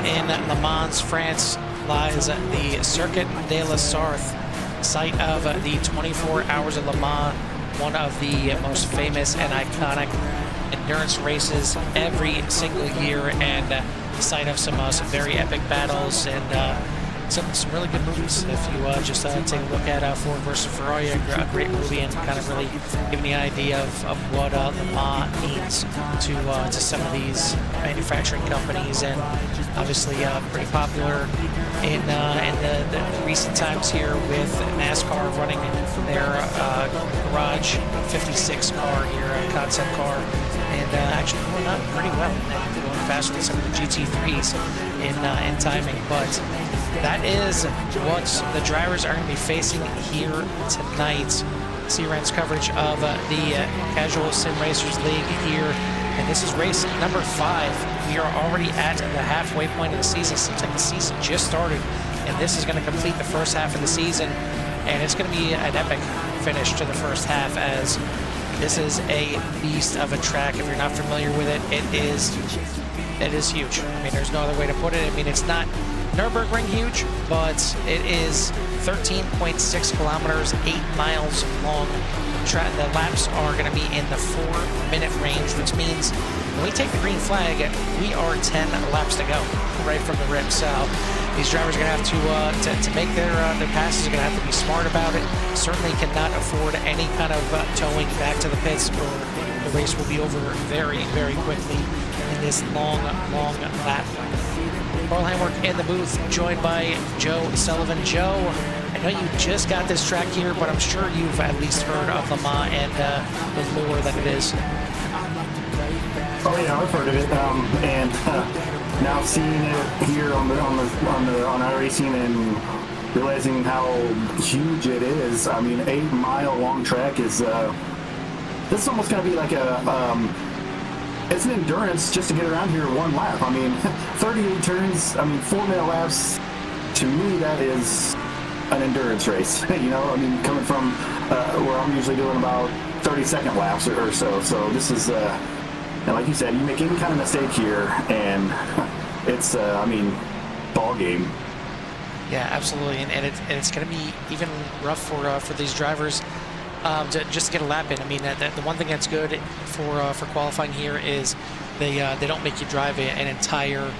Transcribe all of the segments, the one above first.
in Le Mans, France, lies the Circuit de la Sarthe, site of the 24 Hours of Le Mans, one of the most famous and iconic endurance races every single year, and the site of some very epic battles and some really good movies. If you just take a look at Ford versus Ferrari, a great movie, and kind of really give me the idea of what Le Mans means to some of these manufacturing companies, and obviously pretty popular in the recent times here with NASCAR running their Garage 56 car here, a concept car, and actually going up pretty well, and going faster than some of the GT3s in timing. But that is what the drivers are going to be facing here tonight. CRN's coverage of the Casual Sim Racers League here, and this is race number 5. We are already at the halfway point of the season. Seems like the season just started, and this is going to complete the first half of the season, and it's going to be an epic finish to the first half, as this is a beast of a track. If you're not familiar with it, it is huge. I mean, there's no other way to put it. I mean, it's not Nürburgring huge, but it is 13.6 kilometers, 8 miles long. The laps are going to be in the 4-minute range, which means when we take the green flag, we are 10 laps to go right from the rip. So these drivers are going to have to make their passes. Are going to have to be smart about it. Certainly cannot afford any kind of towing back to the pits, or the race will be over very, very quickly in this long lap. Carl Hamwork in the booth, joined by Joe Sullivan. Joe, I know you just got this track here, but I'm sure you've at least heard of Le Mans and the lure that it is. Oh yeah, I've heard of it, and now seeing it here on iRacing and realizing how huge it is. I mean, 8-mile long track is this is almost going to be like it's an endurance just to get around here one lap. I mean, 38 turns, I mean, 4-minute laps, to me, that is an endurance race. You know, I mean, coming from where I'm usually doing about 30-second laps or so. So this is, and like you said, you make any kind of mistake here, and it's, I mean, ball game. Yeah, absolutely, and it's going to be even rough for these drivers. To just get a lap in. I mean, the one thing that's good for qualifying here is they don't make you drive an entire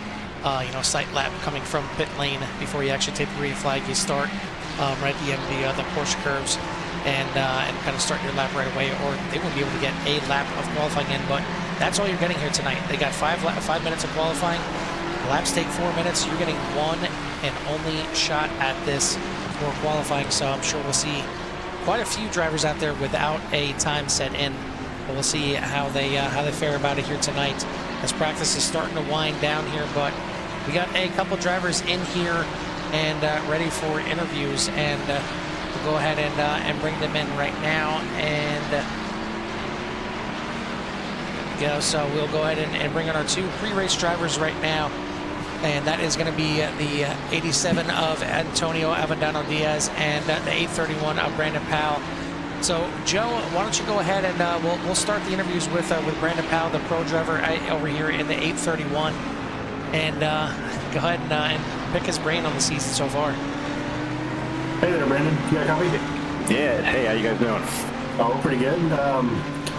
sight lap coming from pit lane before you actually take the green flag. You start right at the end of the Porsche curves and kind of start your lap right away, or they won't be able to get a lap of qualifying in. But that's all you're getting here tonight. They got 5 minutes of qualifying. Laps take 4 minutes. You're getting one and only shot at this for qualifying. So I'm sure we'll see quite a few drivers out there without a time set in, but we'll see how they fare about it here tonight, as practice is starting to wind down here. But we got a couple drivers in here and ready for interviews, and we'll go ahead and bring them in right now. And so we'll go ahead and bring in our 2 pre-race drivers right now. And that is going to be the 87 of Antonio Avendano Diaz and the 831 of Brandon Powell. So, Joe, why don't you go ahead and we'll start the interviews with Brandon Powell, the pro driver over here in the 831, and go ahead and pick his brain on the season so far. Hey there, Brandon. You got a copy? Yeah. Hey, how you guys doing? Oh, pretty good.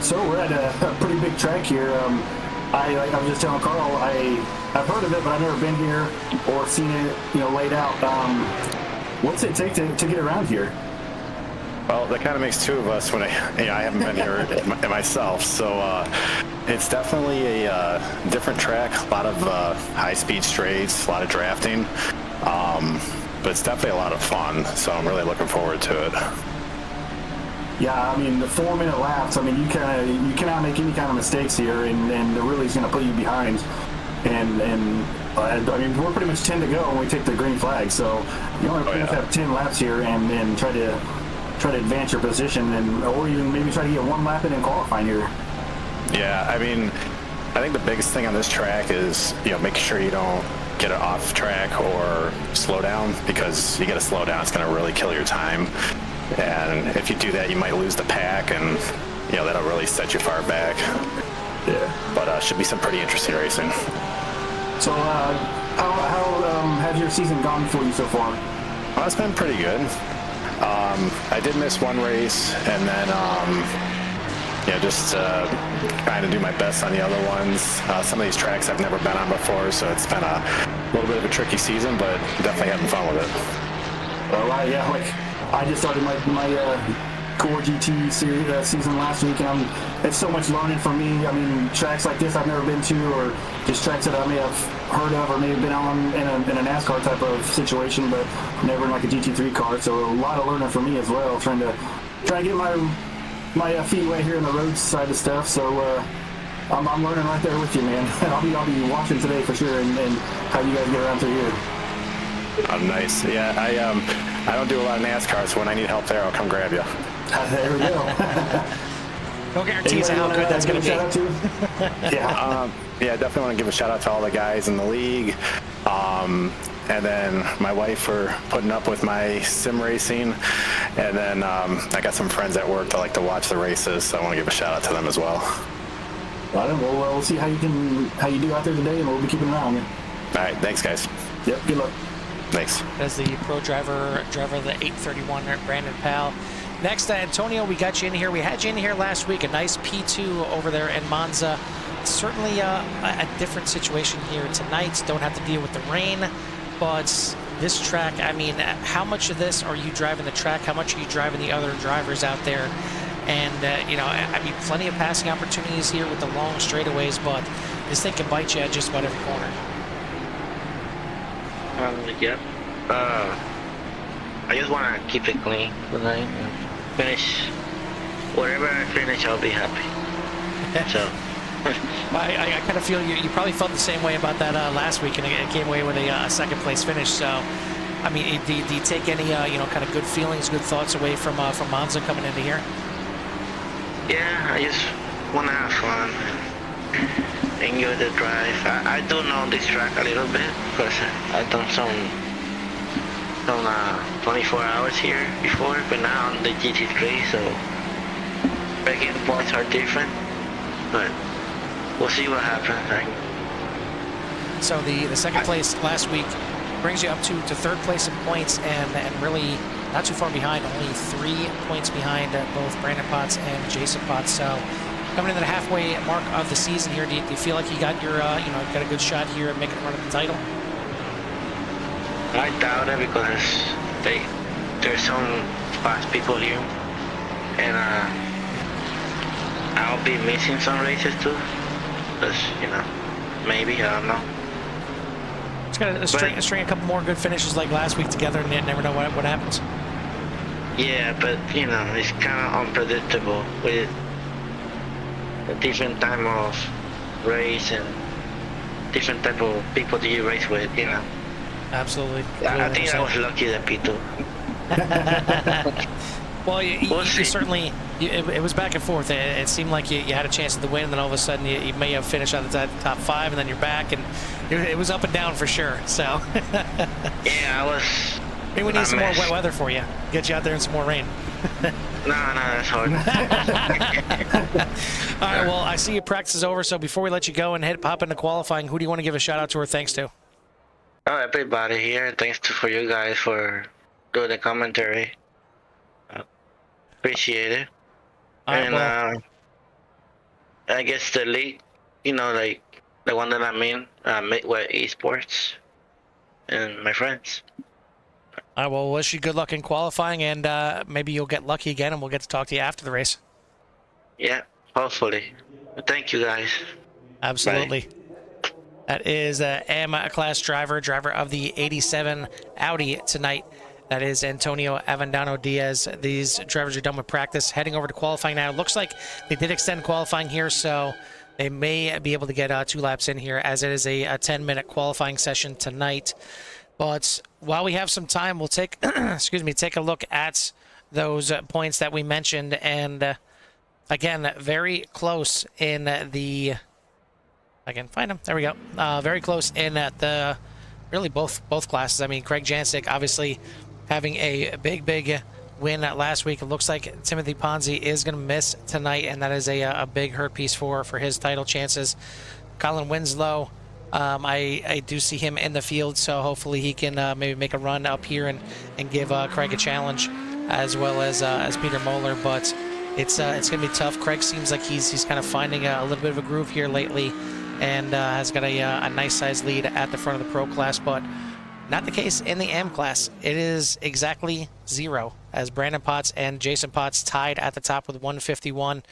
So we're at a pretty big track here. I was just telling Carl, I've heard of it, but I've never been here or seen it, laid out. What's it take to get around here? Well, that kind of makes 2 of us when I haven't been here myself. So it's definitely a different track, a lot of high-speed straights, a lot of drafting, but it's definitely a lot of fun. So I'm really looking forward to it. Yeah, I mean, the 4-minute laps, I mean, you cannot make any kind of mistakes here, and it really is going to put you behind. And I mean, we're pretty much 10 to go when we take the green flag, so you only have 10 laps here, and try to advance your position, or even maybe try to get 1 lap in and qualifying here. Yeah, I mean, I think the biggest thing on this track is making sure you don't get it off track or slow down, because you get to slow down, it's going to really kill your time. And if you do that, you might lose the pack, and that'll really set you far back. Yeah. But should be some pretty interesting racing. So how has your season gone for you so far? Well, it's been pretty good. I did miss one race, and then just trying to do my best on the other ones. Some of these tracks I've never been on before, so it's been a little bit of a tricky season, but definitely having fun with it. Well, yeah, like I just started my Core GT series, season last week, and it's so much learning for me. I mean, tracks like this I've never been to, or just tracks that I may have heard of or may have been on in a NASCAR type of situation, but never in like a GT3 car. So a lot of learning for me as well, trying to get my feet wet here in the road side of stuff. So I'm learning right there with you, man. I'll be watching today for sure, and how you guys get around through here. Oh, nice. Yeah, I don't do a lot of NASCAR, so when I need help there, I'll come grab you. There we go. No guarantees how good that's going to be. Yeah, definitely want to give a shout out to all the guys in the league. And then my wife for putting up with my sim racing. And then I got some friends at work that like to watch the races, so I want to give a shout out to them as well. All right, well, we'll see how you do out there today, and we'll be keeping an eye on you. All right, thanks, guys. Yep, good luck. Thanks. As the pro driver of the 831, Brandon Powell. Next, Antonio, we got you in here. We had you in here last week. A nice P2 over there in Monza. Certainly a different situation here tonight. Don't have to deal with the rain, but this track, I mean, how much of this are you driving the track? How much are you driving the other drivers out there? And, I mean, plenty of passing opportunities here with the long straightaways, but this thing can bite you at just about every corner. Yeah. I just want to keep it clean tonight and finish. Whatever I finish, I'll be happy. So. I kind of feel you probably felt the same way about that last week, and it came away with a second place finish. So, I mean, do you take any kind of good feelings, good thoughts away from Monza coming into here? Yeah, I just want to have fun and enjoy the drive. I do know this track a little bit because I've done some 24 hours here before, but now on the GT3, so breaking points are different, but we'll see what happens. So the second place last week brings you up to third place in points, and really not too far behind, only 3 points behind both Brandon Potts and Jason Potts. So coming into the halfway mark of the season here, do you feel like you got your got a good shot here at making a run at the title? I doubt it because there's some fast people here, and I'll be missing some races too. Because, maybe, I don't know. Just gotta string a couple more good finishes like last week together, and you never know what happens. Yeah, but it's kind of unpredictable with a different time of race and different type of people that you race with. Absolutely. I think I was lucky that P2. Well, you certainly, it was back and forth. It seemed like you had a chance at the win, and then all of a sudden you may have finished on the top 5, and then you're back, and it was up and down for sure. So yeah, I was. Maybe we need some more wet weather for you. Get you out there in some more rain. No, that's hard. All right, well, I see your practice is over, so before we let you go and hop into qualifying, who do you want to give a shout out to or thanks to? Oh, everybody here. Thanks for you guys for doing the commentary. Appreciate it. And I guess the league, like the one that I'm in, Midwest Esports, and my friends. I will wish you good luck in qualifying, and maybe you'll get lucky again, and we'll get to talk to you after the race. Yeah, hopefully. Thank you, guys. Absolutely. Bye. That is M-class driver of the 87 Audi tonight. That is Antonio Avendano Diaz. These drivers are done with practice, heading over to qualifying now. It looks like they did extend qualifying here, so they may be able to get 2 laps in here, as it is a 10-minute qualifying session tonight. But while we have some time, we'll take take a look at those points that we mentioned, and again, very close in the. I can find them. There we go. Very close in at the really both classes. I mean, Craig Jancic obviously having a big win last week. It looks like Timothy Ponzi is going to miss tonight, and that is a big hurt piece for his title chances. Colin Winslow I do see him in the field, so hopefully he can maybe make a run up here and give Craig a challenge, as well as Peter Moeller. But it's gonna be tough. Craig seems like he's kind of finding a little bit of a groove here lately, and has got a nice size lead at the front of the Pro class, but not the case in the AM class. It is exactly 0, as Brandon Potts and Jason Potts tied at the top with 151.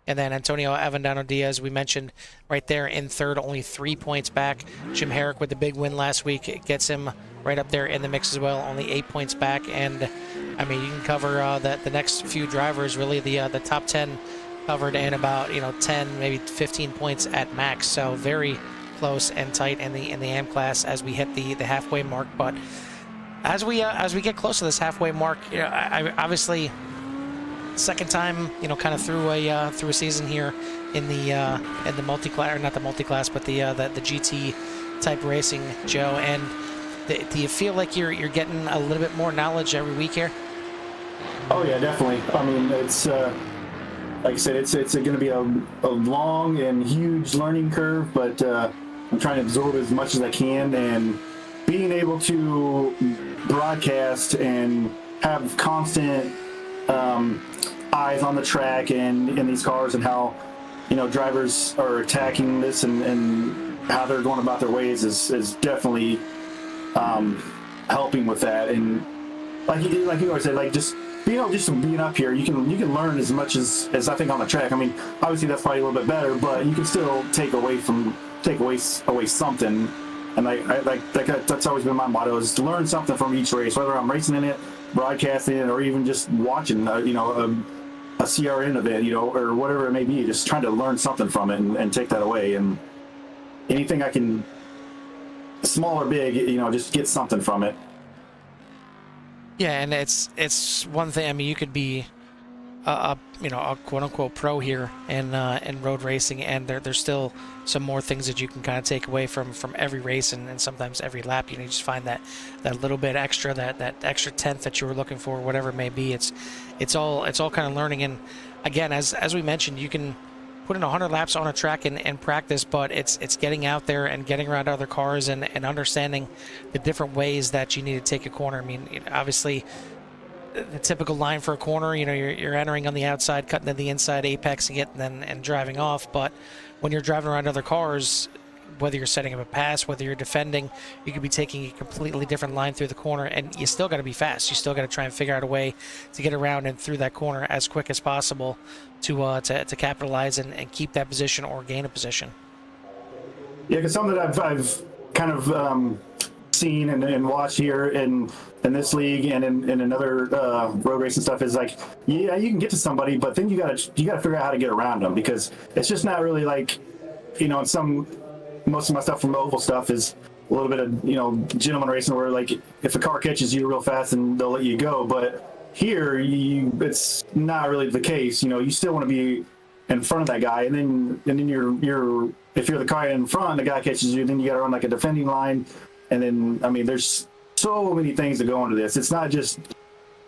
And then Antonio Avendano Diaz, we mentioned, right there in third, only 3 points back. Jim Herrick with the big win last week, it gets him right up there in the mix as well, only 8 points back. And I mean, you can cover the next few drivers, really the top 10 covered in about 10, maybe 15 points at max. So very close and tight in the AM class as we hit the halfway mark. But as we get close to this halfway mark, I obviously, second time, kind of through a season here in the multi-class, or not the multi-class, but the GT type racing, Joe. And do you feel like you're getting a little bit more knowledge every week here? Oh yeah, definitely. I mean, it's like I said, it's going to be a long and huge learning curve, but I'm trying to absorb as much as I can, and being able to broadcast and have constant eyes on the track and in these cars, and how drivers are attacking this and how they're going about their ways is definitely helping with that. And like you always said, like just being up here, you can learn as much as I think on the track. I mean, obviously that's probably a little bit better, but you can still take away something. And like that's always been my motto, is to learn something from each race, whether I'm racing in it, broadcasting it, or even just watching a CRN event, or whatever it may be. Just trying to learn something from it and take that away. And anything I can, small or big, just get something from it. Yeah, and it's one thing. I mean, you could be a quote unquote pro here in road racing, and there's still some more things that you can kind of take away from every race, and sometimes every lap. You just find that little bit extra, that extra tenth that you were looking for, whatever it may be. It's all kind of learning. And again, as we mentioned, you can put in 100 laps on a track and practice, but it's getting out there and getting around other cars and understanding the different ways that you need to take a corner. I mean, obviously, the typical line for a corner, you're entering on the outside, cutting to the inside, apexing it, and driving off. But when you're driving around other cars, whether you're setting up a pass, whether you're defending, you could be taking a completely different line through the corner, and you still got to be fast. You still got to try and figure out a way to get around and through that corner as quick as possible to capitalize and keep that position or gain a position. Yeah, because something that I've kind of seen and watched here in this league and in another road racing stuff is like, yeah, you can get to somebody, but then you gotta figure out how to get around them, because it's just not really like, most of my stuff from the oval stuff is a little bit of gentleman racing, where like if a car catches you real fast and they'll let you go. But here it's not really the case. You still want to be in front of that guy, and then you're if you're the car in front, the guy catches you, then you got to run like a defending line. And then, I mean, there's so many things that go into this. It's not just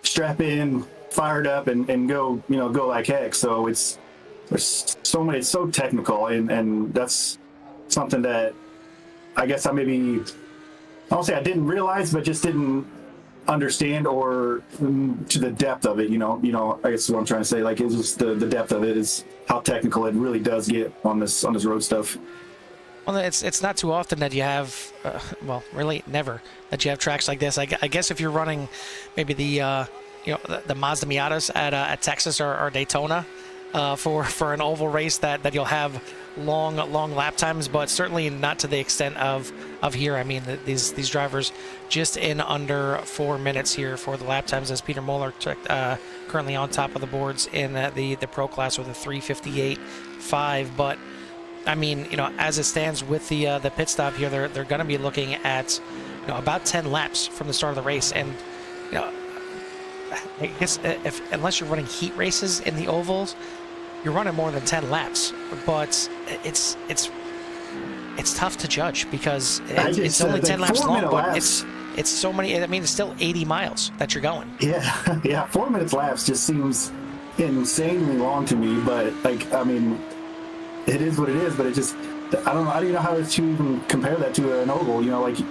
strap in, fired up, and go, go like heck. So there's so many. It's so technical, and that's something that I guess I don't say I didn't realize, but just didn't understand, or to the depth of it. I guess what I'm trying to say, like, it's just the depth of it is how technical it really does get on this road stuff. Well, it's not too often that you have, well, really never, that you have tracks like this. I guess if you're running maybe the Mazda Miatas at Texas or Daytona for an oval race, that you'll have long lap times, but certainly not to the extent of here. I mean, these drivers just in under 4 minutes here for the lap times, as Peter Moeller currently on top of the boards in the pro class with a 3:58.5. But I mean, as it stands with the pit stop here, they're going to be looking at about 10 laps from the start of the race. And I guess unless you're running heat races in the ovals, you're running more than 10 laps. But it's tough to judge, because it's only 10 laps long, but it's so many. I mean, it's still 80 miles that you're going. Yeah, 4 minutes laps just seems insanely long to me. But like, I mean, it is what it is. But I don't know. I don't even know how to even compare that to an oval. You know, like you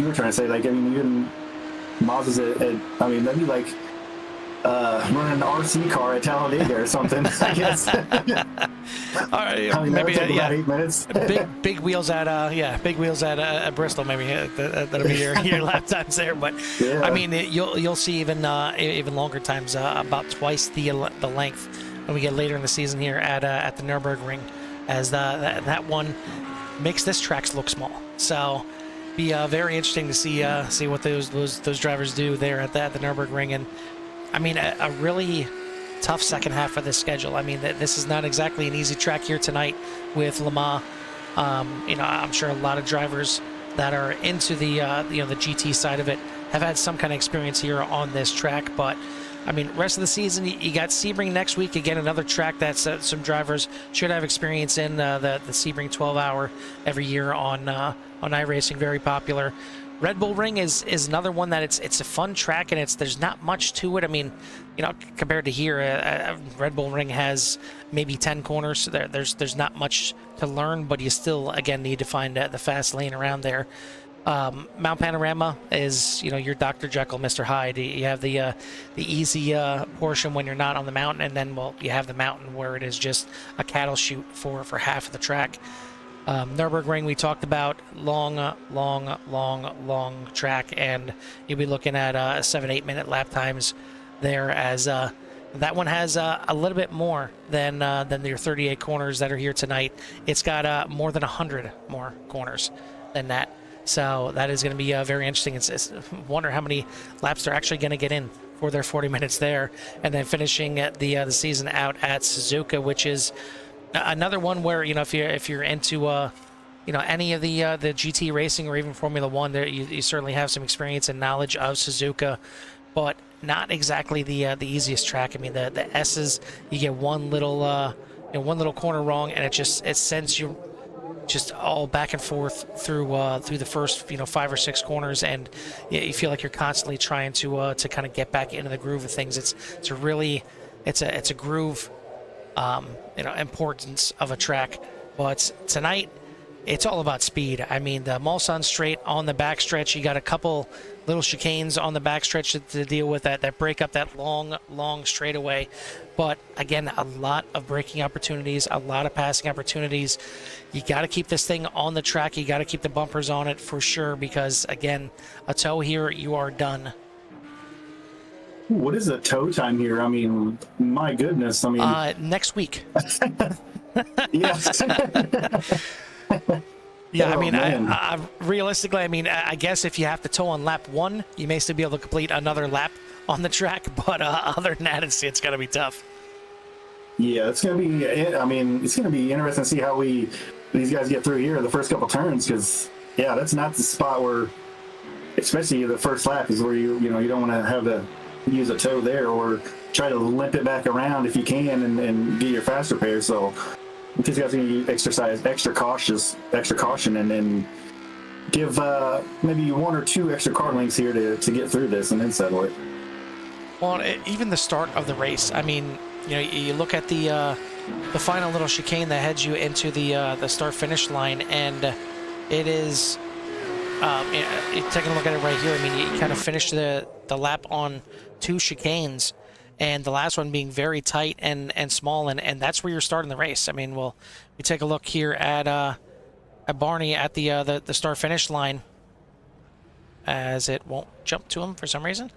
were trying to say. Like, I mean, even Mazda's I mean, that'd be like running an RC car at Talladega or something. I guess. All right, I mean, maybe that would take about 8 minutes. big wheels at big wheels at Bristol. Maybe that'll be your lap times there. But Yeah. I mean, you'll see even longer times, about twice the length when we get later in the season here at the Nürburgring, as that one makes this track look small. So be very interesting to see what those drivers do there at the Nürburgring. And I mean, a really tough second half of this schedule. I mean, this is not exactly an easy track here tonight with Le Mans. You know, I'm sure a lot of drivers that are into the the GT side of it have had some kind of experience here on this track. But I mean, rest of the season, you got Sebring next week. Again, another track that some drivers should have experience in. The Sebring 12-hour every year on iRacing, very popular. Red Bull Ring is another one that it's a fun track, and there's not much to it. I mean, you know, compared to here, Red Bull Ring has maybe 10 corners. So there's not much to learn, but you still again need to find the fast lane around there. Mount Panorama is, you know, your Dr. Jekyll, Mr. Hyde. You have the easy portion when you're not on the mountain, and then you have the mountain where it is just a cattle chute for half of the track. Nürburgring, we talked about, long track, and you'll be looking at 7-8 minute lap times there, as that one has a little bit more than your 38 corners that are here tonight. It's got more than 100 more corners than that. So that is going to be very interesting. It's wonder how many laps they're actually going to get in for their 40 minutes there, and then finishing the season out at Suzuka, which is another one where, you know, if you're into you know, any of the GT racing or even Formula One, there you certainly have some experience and knowledge of Suzuka, but not exactly the easiest track. I mean, the S's, you get one little corner wrong, and it sends you just all back and forth through the first 5 or 6 corners, and you feel like you're constantly trying to kind of get back into the groove of things. It's a groove importance of a track. But tonight, it's all about speed. I mean, the Mulsanne straight on the backstretch, you got a couple little chicanes on the backstretch to deal with that break up that long straightaway. But again, a lot of braking opportunities, a lot of passing opportunities. You got to keep this thing on the track. You got to keep the bumpers on it for sure, because again, a tow here, you are done. What is the tow time here? I mean, my goodness. I mean, next week. Yes. Yeah, Oh, I mean, man. realistically, I mean, I guess if you have to tow on lap 1, you may still be able to complete another lap on the track. But other than that, it's going to be tough. Yeah, it's gonna be. I mean, it's gonna be interesting to see how these guys get through here the first couple turns, because yeah, that's not the spot where, especially the first lap, is where you don't want to have to use a tow there, or try to limp it back around if you can and get your fast repair. So these guys are going to exercise extra caution, and then give maybe 1 or 2 extra car lengths here to get through this and then settle it. Well, even the start of the race, I mean, you look at the final little chicane that heads you into the start-finish line, and it is, you're taking a look at it right here. I mean, you kind of finish the lap on 2 chicanes, and the last one being very tight and small, and that's where you're starting the race. I mean, we take a look here at Barney at the start-finish line, as it won't jump to him for some reason.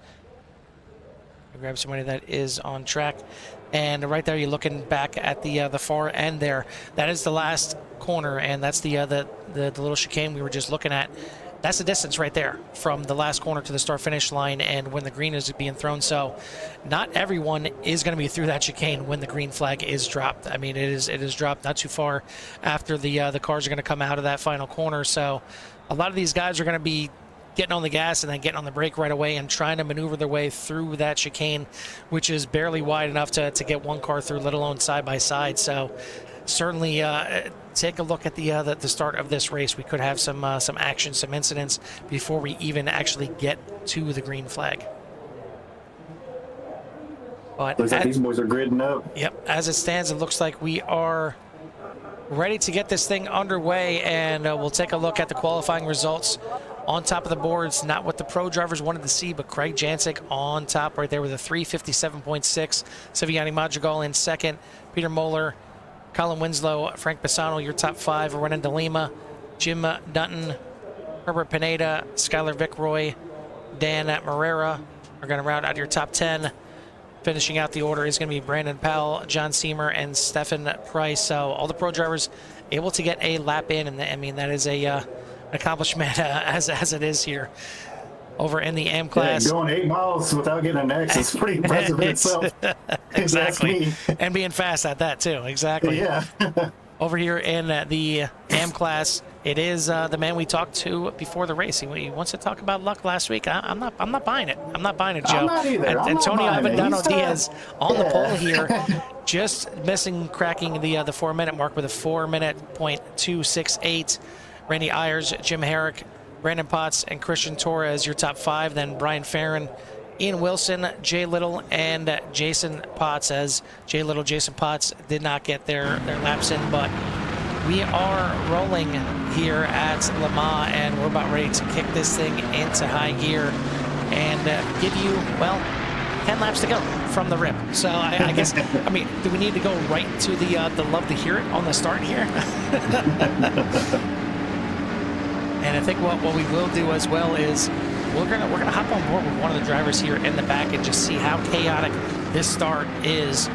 Grab somebody that is on track, and right there you're looking back at the far end there. That is the last corner, and that's the little chicane we were just looking at. That's the distance right there from the last corner to the start-finish line, and when the green is being thrown. So not everyone is going to be through that chicane when the green flag is dropped. I mean, it is dropped not too far after the cars are going to come out of that final corner. So a lot of these guys are going to be getting on the gas and then getting on the brake right away and trying to maneuver their way through that chicane, which is barely wide enough to get one car through, let alone side by side. So certainly take a look at the start of this race. We could have some action, some incidents before we even actually get to the green flag. But Looks like these boys are gridding up. Yep, as it stands, it looks like we are ready to get this thing underway, and we'll take a look at the qualifying results on top of the boards. Not what the pro drivers wanted to see, but Craig Jancic on top right there with a 357.6. Siviani Madrigal in second. Peter Moeller, Colin Winslow, Frank Bassano, your top five. Renan de Lima, Jim Dutton, Herbert Pineda, Skylar Vickroy, Dan Marrera are going to round out your top 10. Finishing out the order is going to be Brandon Powell, John Seamer, and Stefan Price. So all the pro drivers able to get a lap in, and I mean that is a accomplishment as it is here over in the AM class. Yeah, going 8 miles without getting an X is pretty impressive in itself. Exactly, and being fast at that too. Exactly. Yeah. Over here in the AM class, it is the man we talked to before the race. He wants to talk about luck last week. I'm not buying it. I'm not buying it, Joe. I'm not either. Antonio Avendano Diaz on the yeah. pole here, just cracking the 4-minute mark with a 4:268. Randy Ayers, Jim Herrick, Brandon Potts, and Christian Torres, your top 5. Then Brian Farron, Ian Wilson, Jay Little, and Jason Potts, as Jay Little, Jason Potts did not get their laps in, but we are rolling here at Le Mans, and we're about ready to kick this thing into high gear and give you, well, 10 laps to go from the rip. So I guess, I mean, do we need to go right to the love to hear it on the start here? And I think what we will do as well is we're gonna hop on board with one of the drivers here in the back and just see how chaotic this start is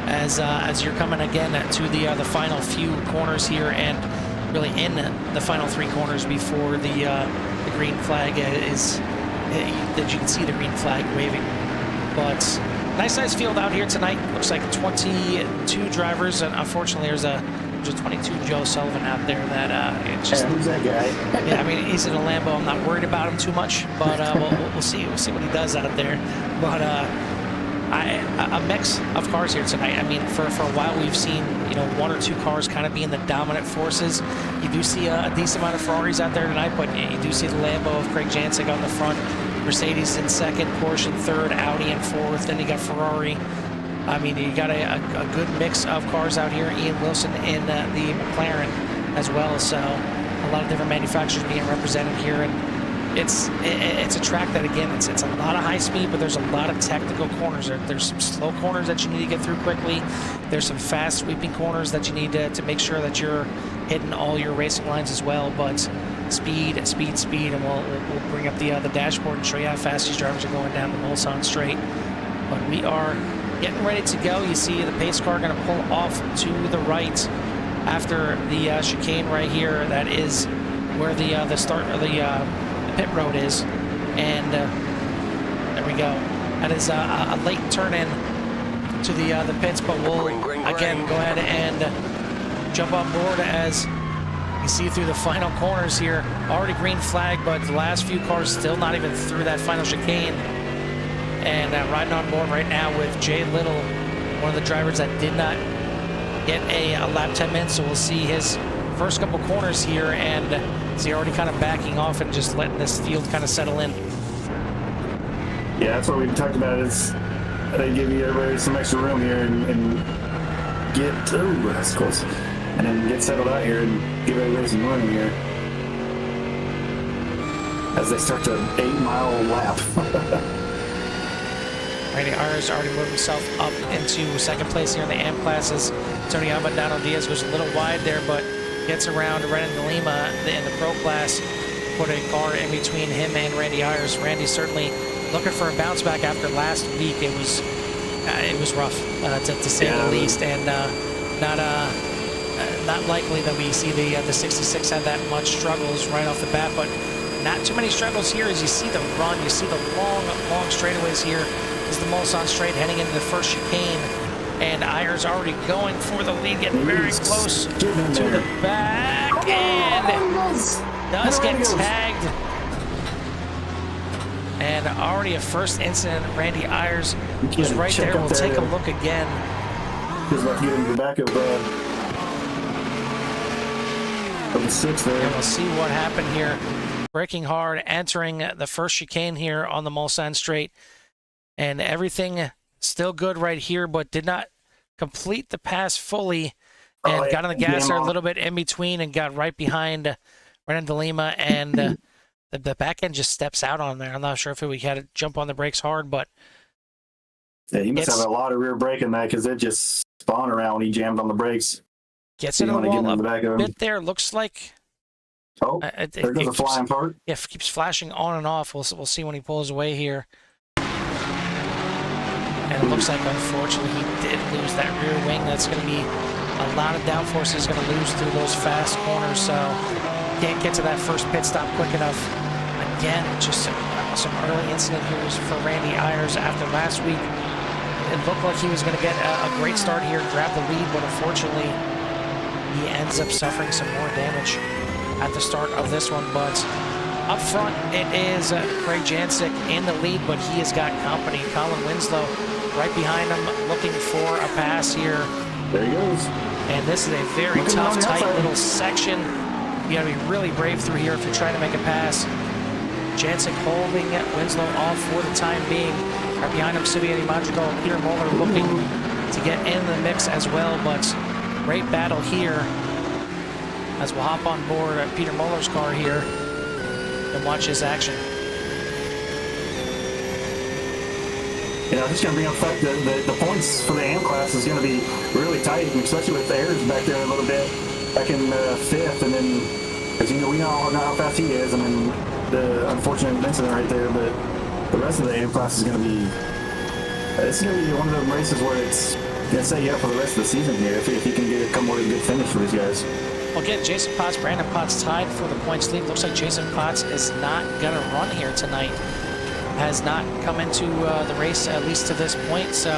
as you're coming again to the final few corners here, and really in the final 3 corners before the green flag is that you can see the green flag waving. But nice size field out here tonight. Looks like 22 drivers, and unfortunately there's a 22 Joe Sullivan out there that it's just, who's that guy? yeah, I mean, he's in a Lambo. I'm not worried about him too much, but we'll see what he does out there. But a mix of cars here tonight. I mean, for a while we've seen 1 or 2 cars kind of being the dominant forces. You do see a decent amount of Ferraris out there tonight, but you do see the Lambo of Craig Jancic on the front, Mercedes in second, Porsche in third, Audi in fourth. Then you got Ferrari. I mean, you got a good mix of cars out here. Ian Wilson in the McLaren as well. So a lot of different manufacturers being represented here, and it's a track that, again, it's a lot of high speed, but there's a lot of technical corners. There's some slow corners that you need to get through quickly. There's some fast sweeping corners that you need to make sure that you're hitting all your racing lines as well. But speed, and we'll bring up the dashboard and show you how fast these drivers are going down the Mulsanne straight. But we are getting ready to go. You see the pace car going to pull off to the right after the chicane right here. That is where the start of the pit road is, and there we go. That is a late turn in to the pits, but we'll again go ahead and jump on board as you see through the final corners here. Already green flag, but the last few cars still not even through that final chicane. And riding on board right now with Jay Little, one of the drivers that did not get a lap 10 minutes. So we'll see his first couple corners here, and is he already kind of backing off and just letting this field kind of settle in. Yeah, that's what we talked about, is they give you everybody some extra room here and get, that's close, and then get settled out here and give everybody some room here as they start the 8-mile lap. Randy Ayers already moved himself up into second place here in the AM classes. Antonio Avendano Diaz goes a little wide there, but gets around Renan de Lima in the pro class. Put a car in between him and Randy Ayers. Randy certainly looking for a bounce back after last week. It was rough to say the least, and not likely that we see the 66 had that much struggles right off the bat, but not too many struggles here as you see the run. You see the long straightaways here. This is the Mulsanne straight heading into the first chicane, and Ayers already going for the lead, getting very close to the back, and does get tagged. And already a first incident. Randy Ayers is right there. We'll take a look again. Just about to get into the back of the 6 there. And we'll see what happened here. Braking hard, entering the first chicane here on the Mulsanne straight. And everything still good right here, but did not complete the pass fully. and got on the gas there a little bit in between and got right behind Brandon de Lima, and the back end just steps out on there. I'm not sure if we had to jump on the brakes hard, but yeah, he must have a lot of rear brake in that because it just spun around when he jammed on the brakes. Gets into the wall a bit there. Looks like. Oh, there goes a flying part. Yeah, keeps flashing on and off. We'll see when he pulls away here. And it looks like, unfortunately, he did lose that rear wing. That's going to be a lot of downforce he's going to lose through those fast corners. So can't get to that first pit stop quick enough. Again, just some early incident here for Randy Ayers after last week. It looked like he was going to get a great start here, grab the lead, but unfortunately, he ends up suffering some more damage at the start of this one. But up front, it is Craig Jancic in the lead, but he has got company. Colin Winslow right behind him, looking for a pass here. There he goes. And this is a very tough, tight little section. You gotta be really brave through here if you're trying to make a pass. Jancic holding Winslow off for the time being. Right behind him, Sivieri Madrigal, Peter Moller looking to get in the mix as well, but great battle here as we'll hop on board Peter Moller's car here and watch his action. You know, I'm just going to bring up the fact that the points for the AM class is going to be really tight, and especially with Ayers back there a little bit, back in fifth, and then, as you know, we know how fast he is. I mean, the unfortunate incident right there, but the rest of the AM class is going to be, it's going to be one of those races where it's going to set you up for the rest of the season here if you can come with a good finish for these guys. Well, again, Jason Potts, Brandon Potts tied for the points lead. Looks like Jason Potts is not going to run here tonight. Has not come into the race, at least to this point, so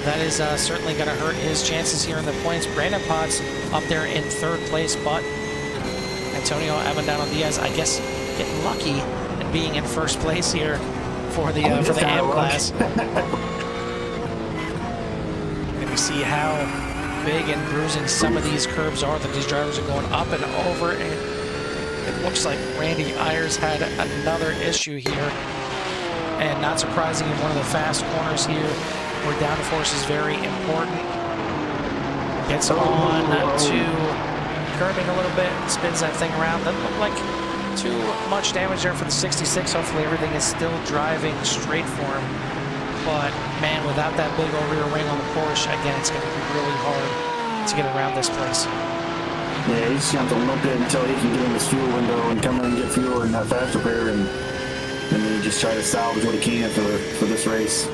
that is certainly going to hurt his chances here in the points. Brandon Potts up there in third place, but Antonio Avendano Diaz, I guess, getting lucky and being in first place here for the AM class. And we see how big and bruising some of these curbs are that these drivers are going up and over, and it looks like Randy Ayers had another issue here. And not surprising in one of the fast corners here where downforce is very important. Gets on to curving a little bit, spins that thing around. Doesn't look like too much damage there for the 66. Hopefully everything is still driving straight for him. But man, without that big old rear wing on the Porsche, again, it's going to be really hard to get around this place. Yeah, he's just going to limp it until he can get in this fuel window and come in and get fuel in that fast repair, and then just try to salvage what he can for this race.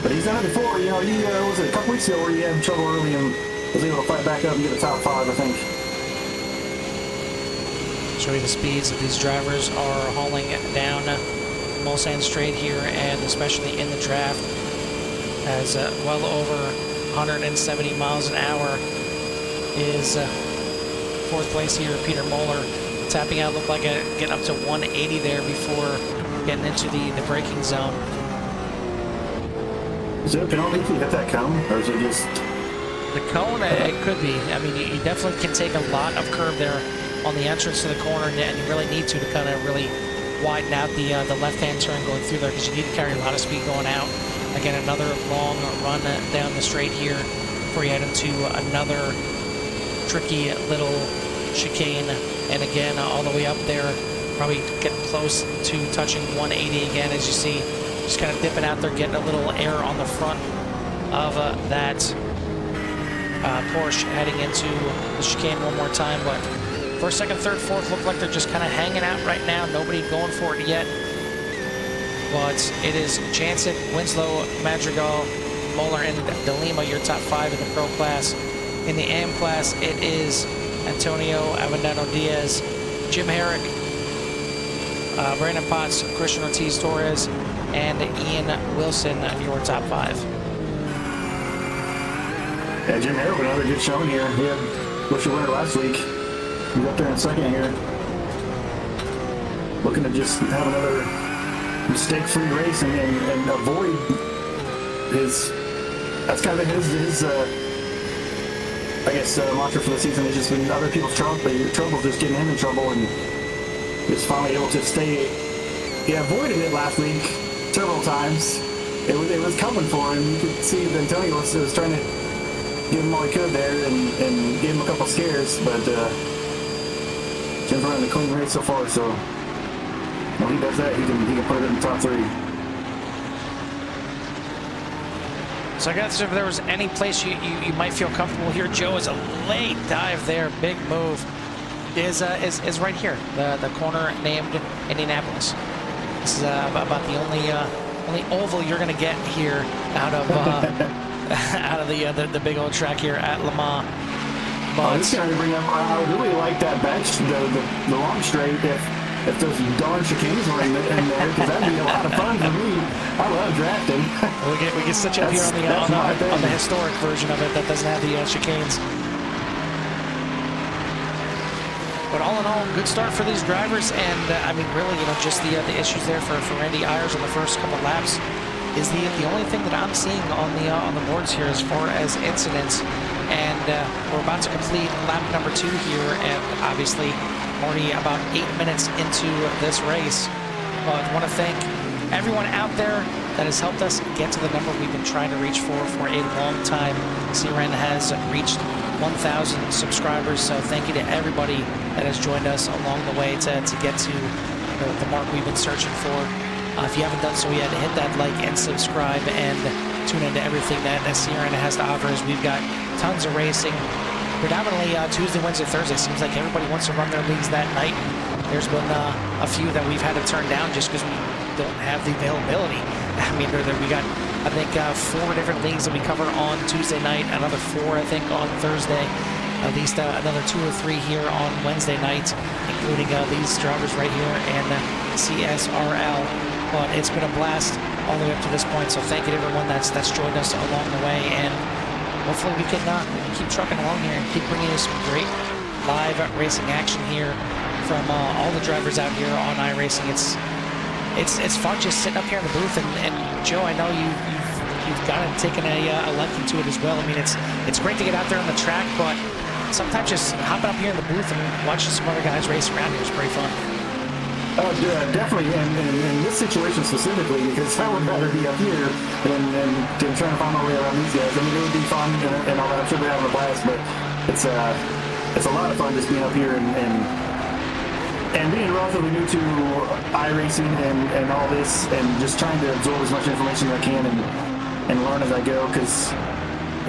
But he's done it before, you know. He was it a couple weeks ago where he had trouble early and was able to fight back up and get a top 5, I think. Show you the speeds that these drivers are hauling down Mulsanne Straight here, and especially in the draft, as well over 170 miles an hour is fourth place here. Peter Moller tapping out, looked like getting up to 180 there before getting into the braking zone. Is it a penalty if you hit that cone, or is it just... The cone, it could be. I mean, you definitely can take a lot of curb there on the entrance to the corner, and you really need to kind of really widen out the left-hand turn going through there, because you need to carry a lot of speed going out. Again, another long run down the straight here before you head into another tricky little chicane. And again, all the way up there, probably getting close to touching 180 again, as you see, just kind of dipping out there, getting a little air on the front of that Porsche, heading into the chicane one more time. But first, second, third, fourth look like they're just kind of hanging out right now. Nobody going for it yet. But it is Jancic, Winslow, Madrigal, Moller, and De Lima, your top 5 in the Pro class. In the AM class, it is Antonio Avendano Diaz, Jim Herrick, Brandon Potts, Christian Ortiz Torres, and Ian Wilson, your top 5. Yeah, Jim Herrick, another good showing here. He had Bush winner last week. He's up there in second here. Looking to just have another mistake-free race and avoid his... That's kind of his I guess mantra for the season has just been other people's trouble, just getting him in trouble, and he's finally able to stay. He avoided it last week several times, it was coming for him. You could see that Antonio was trying to give him all he could there and give him a couple scares, but Jim's running a clean race so far, so when he does that, he can put it in the top 3. So I guess if there was any place you might feel comfortable here, Joe, is a late dive there, big move, is right here, the corner named Indianapolis. This is about the only oval you're going to get here out of out of the big old track here at Le Mans. But this guy to bring up, I would really like that back, the long straight if those darn chicanes were in there, because that'd be a lot of fun for me. I love drafting. we get such up here on the historic version of it that doesn't have the chicanes. But all in all, good start for these drivers, and I mean, really, just the issues there for Randy Ayers on the first couple laps is the only thing that I'm seeing on the boards here as far as incidents. And we're about to complete lap number 2 here, and obviously already about 8 minutes into this race. But I want to thank everyone out there that has helped us get to the number we've been trying to reach for a long time. CRN has reached 1,000 subscribers, so thank you to everybody that has joined us along the way to get to the mark we've been searching for. If you haven't done so yet, hit that like and subscribe and tune into everything that CRN has to offer, as we've got tons of racing. Predominantly Tuesday, Wednesday, Thursday. Seems like everybody wants to run their leagues that night. There's been a few that we've had to turn down just because we don't have the availability. I mean, we got, I think, 4 different leagues that we cover on Tuesday night, another 4, I think, on Thursday, at least another 2 or 3 here on Wednesday night, including these drivers right here and CSRL. But it's been a blast all the way up to this point, so thank you to everyone that's joined us along the way, and hopefully we can keep trucking along here and keep bringing you some great live racing action here from all the drivers out here on iRacing. It's fun just sitting up here in the booth, and Joe, I know you've kind of taken a liking to it as well. I mean, it's great to get out there on the track, but sometimes just hopping up here in the booth and watching some other guys race around here is pretty fun. Oh, yeah, definitely, and in this situation specifically, because I would rather be up here than trying to find my way around these guys. I mean, it would be fun and all that. I'm sure they're having a blast, but it's a lot of fun just being up here and being relatively new to iRacing and all this, and just trying to absorb as much information as I can and learn as I go, because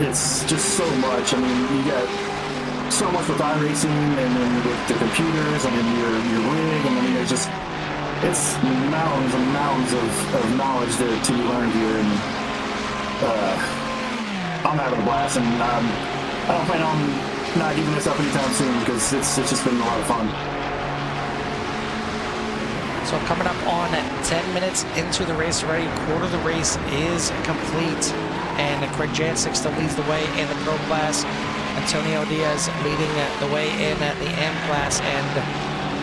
it's just so much. I mean, you got so much with iRacing, and then with the computers, and then your rig, and I mean, it's mountains and mountains of knowledge to be learned here, and I'm having a blast, and I don't plan on not giving this up anytime soon, because it's just been a lot of fun. So coming up on 10 minutes into the race already, quarter of the race is complete, and Craig Jansick still leads the way in the Pro class. Antonio Diaz leading the way in the M class, and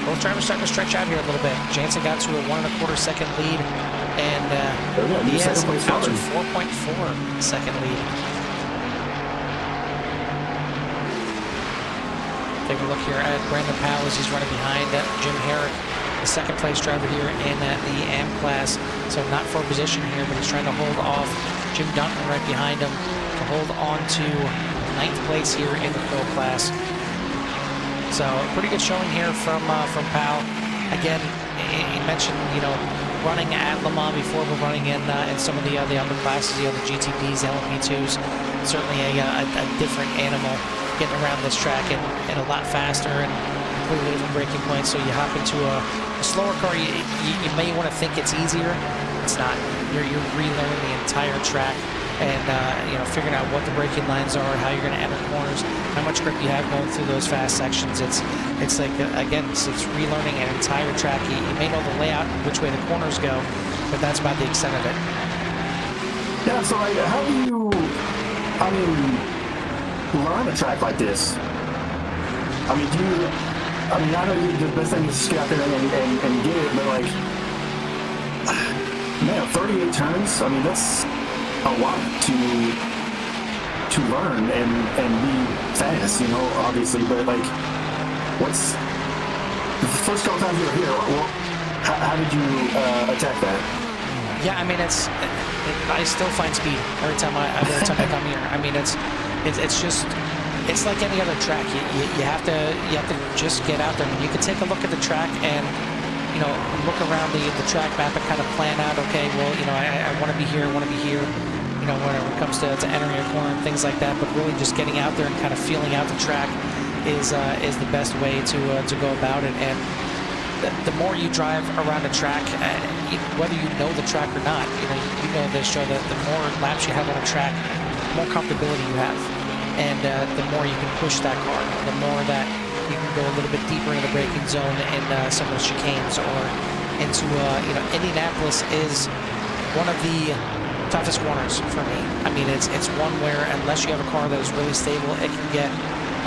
both drivers starting to stretch out here a little bit. Jansen got to a 1 1/4 second lead, and Diaz out to 4.4 second lead. Take a look here at Brandon Powell as he's running behind Jim Herrick, the second place driver here in the AM class. So not for a position here, but he's trying to hold off Jim Dunton right behind him to hold on to 9th place here in the Pro class. So pretty good showing here from Powell. Again, he mentioned, running at Le Mans before, but running in some of the other classes, the GTPs, LMP2s. Certainly a different animal getting around this track and a lot faster and completely different braking points. So you hop into a slower car, you may want to think it's easier. It's not. You're relearning the entire track, and figuring out what the braking lines are, how you're going to enter corners, how much grip you have going through those fast sections. It's like, again, it's relearning an entire track. You may know the layout, which way the corners go, but that's about the extent of it. Yeah, so how do you, learn a track like this? I know the best thing is just get out there and get it, but man, 38 turns, that's a lot to learn and be fast, obviously, but what's the first couple times you were here, how did you attack that? Yeah, I still find speed every time I come here. I mean, it's like any other track. You have to just get out there. I mean, you can take a look at the track and, you know, look around the track map and kind of plan out, okay, well, you know, I want to be here, you know, when it comes to entering a corner and things like that. But really just getting out there and kind of feeling out the track is the best way to go about it. And the more you drive around a track, whether you know the track or not, you know this show that the more laps you have on a track, the more comfortability you have, and the more you can push that car, the more that you can go a little bit deeper into the braking zone in some of the chicanes, or into you know, Indianapolis is one of the toughest corners for me. I mean, it's one where unless you have a car that is really stable, it can get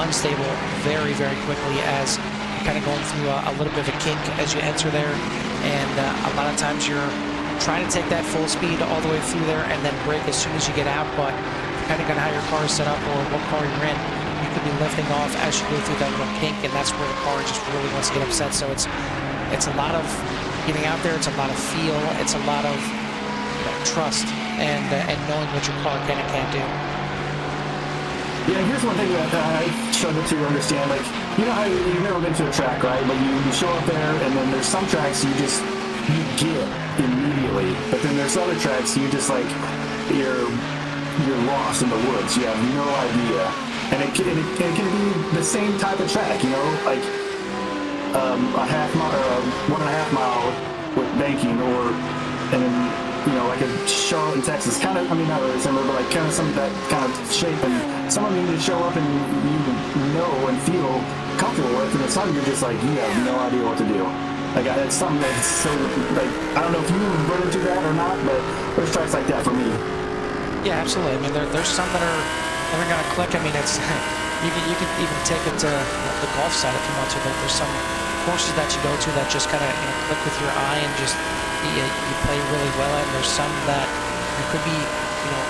unstable very, very quickly, as kind of going through a little bit of a kink as you enter there, and a lot of times you're trying to take that full speed all the way through there and then brake as soon as you get out. But depending on how your car is set up or what car you're in, you could be lifting off as you go through that little kink, and that's where the car just really wants to get upset. So it's a lot of getting out there, it's a lot of feel, it's a lot of, you know, trust and knowing what your car can and can't do. Yeah, here's one thing that I struggle to understand. Like, you know how you've never been to a track, right? But you show up there, and then there's some tracks you get immediately. But then there's other tracks you just like, you're lost in the woods. You have no idea. And it can be the same type of track, you know, like a half mile or 1.5 mile with banking, and then, you know, like a Charlotte in Texas, kind of, I mean, not really similar, but like kind of some of that kind of shape. And some of them you just show up and you know and feel comfortable with, and some you're just like, you have no idea what to do. Like, it's something that's so, like, I don't know if you run into that or not, but there's tracks like that for me. Yeah, absolutely. I mean, there's some that are never gonna click. I mean, it's you can even take it to the golf side if you want to. There's some courses that you go to that just kind of, you know, click with your eye and just you play really well at. And there's some that you could be, you know,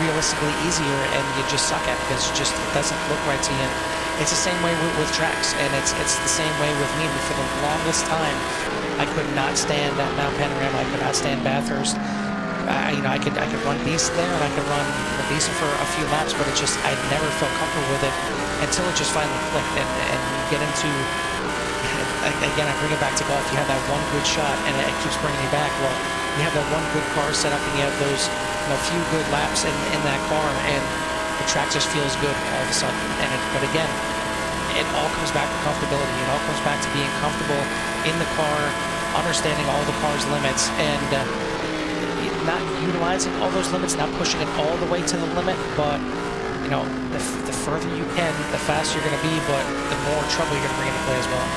realistically easier and you just suck at because it doesn't look right to you. And it's the same way with tracks, and it's the same way with me. For the longest time, I could not stand at Mount Panorama. I could not stand Bathurst. You know, I could run Beast there, and I could run the Beast for a few laps, but I never felt comfortable with it until it just finally clicked. And you get into, again, I bring it back to golf. You have that one good shot, and it keeps bringing you back. Well, you have that one good car set up, and you have those, you know, few good laps in that car, and the track just feels good all of a sudden. But again, it all comes back to comfortability. It all comes back to being comfortable in the car, understanding all the car's limits, and not utilizing all those limits, not pushing it all the way to the limit. But, you know, the further you can, the faster you're going to be, but the more trouble you're going to bring into play as well.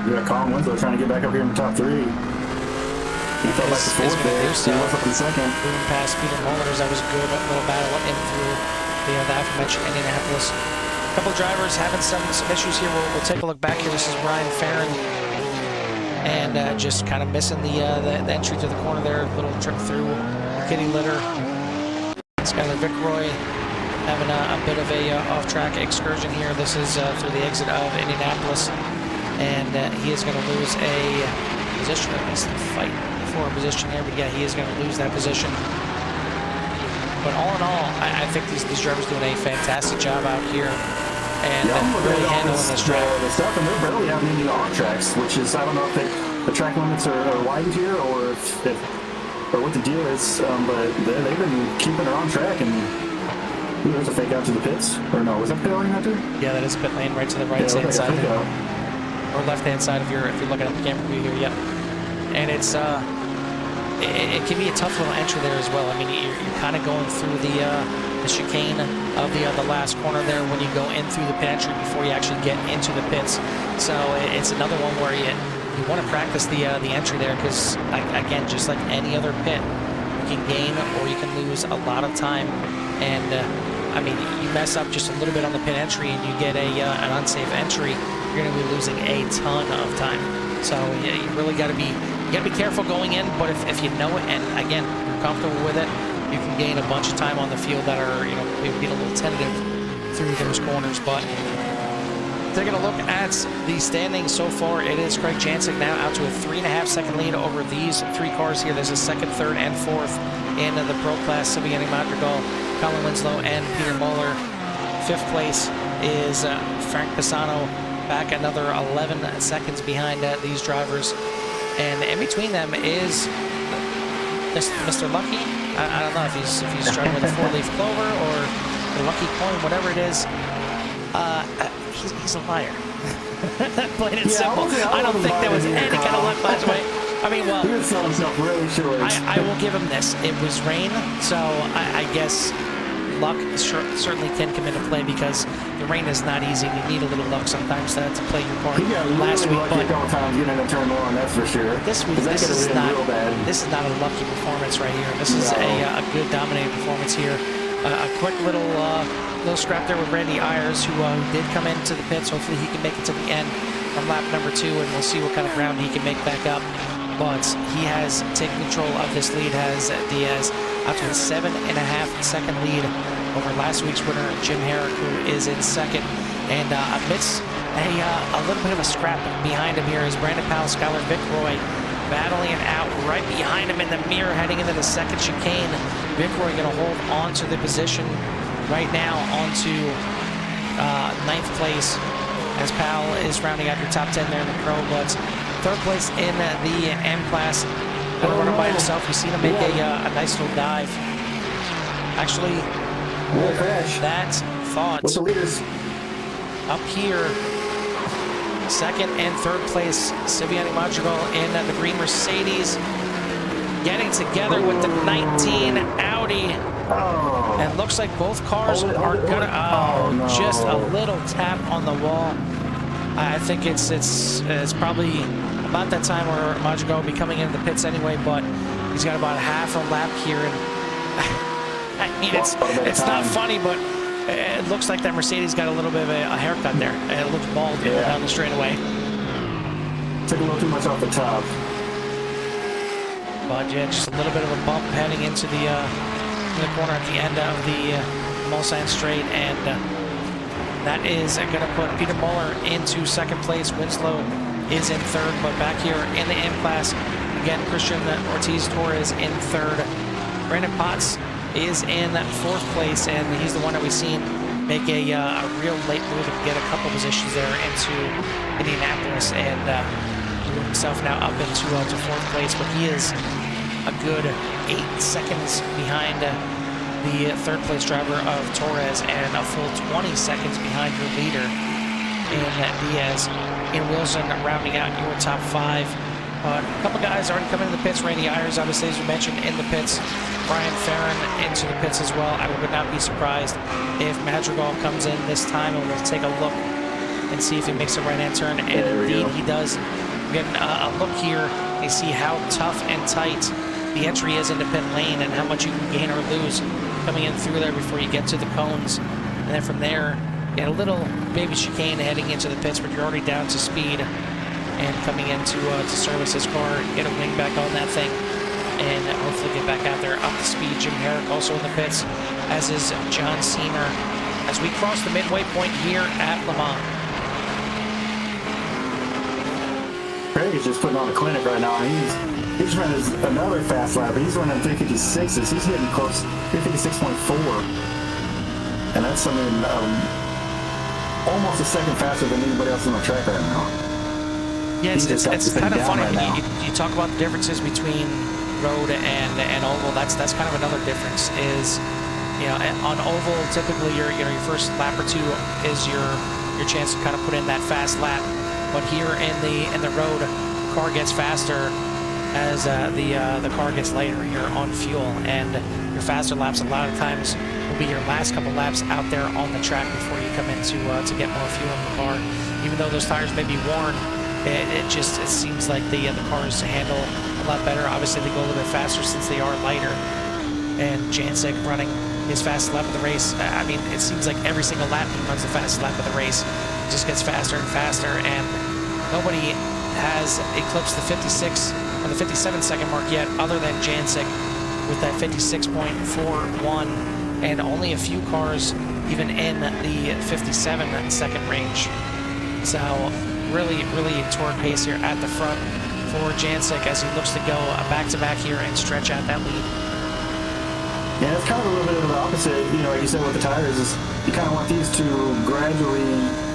You got Colin Winslow trying to get back up here in the top 3. He fell back to 4th there. He was up in 2nd. Moving past Peter Mullers, that was a good little battle in through the aforementioned Indianapolis. A couple drivers having some issues here. We'll take a look back here. This is Ryan Farron, and just kind of missing the entry to the corner there. A little trip through the kitty litter. Skyler Vickroy having a bit of a off-track excursion here. This is through the exit of Indianapolis, and he is going to lose a position, at least fight for a position here. But yeah, he is going to lose that position. But all in all, I think these drivers doing a fantastic job out here, and really handling this track. The stuff, and they're barely having any on tracks, which is, I don't know if the track limits are widened here or or what the deal is, but they've been keeping her on track. And ooh, there's a fake out to the pits, or no? Was that pit lane out there? Yeah, that is a pit lane right to the right hand side there, or left hand side if you're looking at the camera view here. Yep, and it's it can be a tough little entry there as well. I mean, you're kind of going through the chicane of the last corner there when you go in through the pit entry before you actually get into the pits. So it's another one where you want to practice the entry there, because again, just like any other pit, you can gain or you can lose a lot of time. And I mean, you mess up just a little bit on the pit entry and you get an unsafe entry, you're going to be losing a ton of time. So you really got to be careful going in. But if you know it, and again, you're comfortable with it, you can gain a bunch of time on the field that are, you know, being a little tentative through those corners. But Taking a look at the standings so far, it is Craig Jancic now out to a 3.5-second lead over these three cars here. There's a second, third, and fourth in the Pro Class. Silviani Madrigal, Colin Winslow, and Peter Muller. Fifth place is Frank Pisano, back another 11 seconds behind these drivers. And in between them is Mr. Lucky. I don't know if he's driving with a four-leaf clover or the Lucky Coin, whatever it is. He's a liar. Plain and simple. I don't think there was any kind of luck last week. I mean, well, he was selling himself really short. I will give him this. It was rain, so I guess luck certainly can come into play because the rain is not easy. You need a little luck sometimes to play your part. He got last really week, lucky but a couple times getting into turn one, that's for sure. this week, this is not a lucky performance right here. This is a good dominating performance here. A quick little scrap there with Randy Ayers, who did come into the pits. Hopefully he can make it to the end from lap number 2, and we'll see what kind of ground he can make back up. But he has taken control of this lead, has Diaz, out to a 7.5-second lead over last week's winner, Jim Herrick, who is in second. And amidst a little bit of a scrap behind him here is Brandon Powell, Skylar Vickroy, battling it out right behind him in the mirror, heading into the second chicane. Vickroy going to hold on to the position right now, onto 9th place, as Powell is rounding out your top 10 there in the Pro. But 3rd place in the M class, going to run it by himself. You've seen him make a nice little dive. Actually, that thought what's the leaders up here. 2nd and 3rd place, Silviani Madrigal in the green Mercedes, getting together with the 19 Audi. Oh. And looks like both cars are gonna. No. Just a little tap on the wall. I think it's probably about that time where Madrigal will be coming into the pits anyway. But he's got about half a lap here, and I mean it's not funny, but it looks like that Mercedes got a little bit of a haircut there. It looks bald down the straightaway. Took a little too much off the top. But yeah, just a little bit of a bump heading into the corner at the end of the Mulsanne straight, and that is going to put Peter Muller into 2nd place. Winslow is in 3rd, but back here in the M class, again, Christian Ortiz Torres in 3rd. Brandon Potts is in 4th place, and he's the one that we've seen make a real late move and get a couple positions there into Indianapolis, and move himself now up into 4th place. But he is a good 8 seconds behind the 3rd place driver of Torres, and a full 20 seconds behind your leader in Diaz. In Wilson rounding out your top 5. A couple guys already coming in the pits. Randy Ayers, obviously, as we mentioned, in the pits. Brian Farron into the pits as well. I would not be surprised if Madrigal comes in this time, and we'll take a look and see if he makes a right-hand turn. And indeed, he does. We're getting a look here. You see how tough and tight the entry is into pit lane, and how much you can gain or lose coming in through there before you get to the cones. And then from there, get a little baby chicane heading into the pits, but you're already down to speed. And coming in to service his car, get a wing back on that thing, and hopefully get back out there up to speed. Jim Herrick also in the pits, as is John Seamer, as we cross the midway point here at Le Mans. Craig is just putting on a clinic right now. He's running another fast lap. He's running 356s. He's getting close, 356.4. And that's, I mean, almost a second faster than anybody else on the track right now. Yeah, it's kind of funny. You talk about the differences between road and oval. That's kind of another difference. Is, you know, on oval, typically your first lap or two is your chance to kind of put in that fast lap. But here in the road, car gets faster as the car gets later. You're on fuel, and your faster laps a lot of times will be your last couple laps out there on the track before you come in to get more fuel in the car. Even though those tires may be worn, it seems like the cars handle a lot better. Obviously, they go a little bit faster since they are lighter. And Jancic running his fastest lap of the race. I mean, it seems like every single lap he runs the fastest lap of the race. It just gets faster and faster, and nobody has eclipsed the 56 or the 57-second mark yet, other than Jancic with that 56.41, and only a few cars even in the 57-second range. So really toward pace here at the front for Jancic as he looks to go back-to-back here and stretch out that lead. Yeah, it's kind of a little bit of the opposite, you know, like you said with the tires, is you kind of want these to gradually,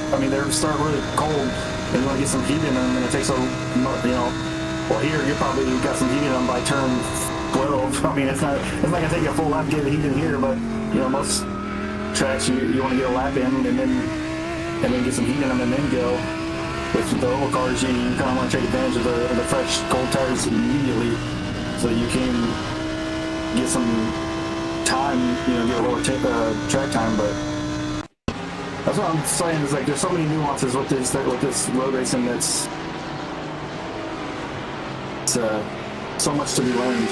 I mean, they're start really cold, and you want to get some heat in them, and it takes a, you know, well, here, you probably got some heat in them by turn 12. I mean, it's not going to take you a full lap to get the heat in here, but, you know, most tracks, you want to get a lap in, and then get some heat in them, and then go. With the oval cars, you kind of want to take advantage of the fresh, cold tires immediately, so you can get some time, you know, get a lower track time. But that's what I'm saying, is like there's so many nuances with this road racing that's so much to be learned.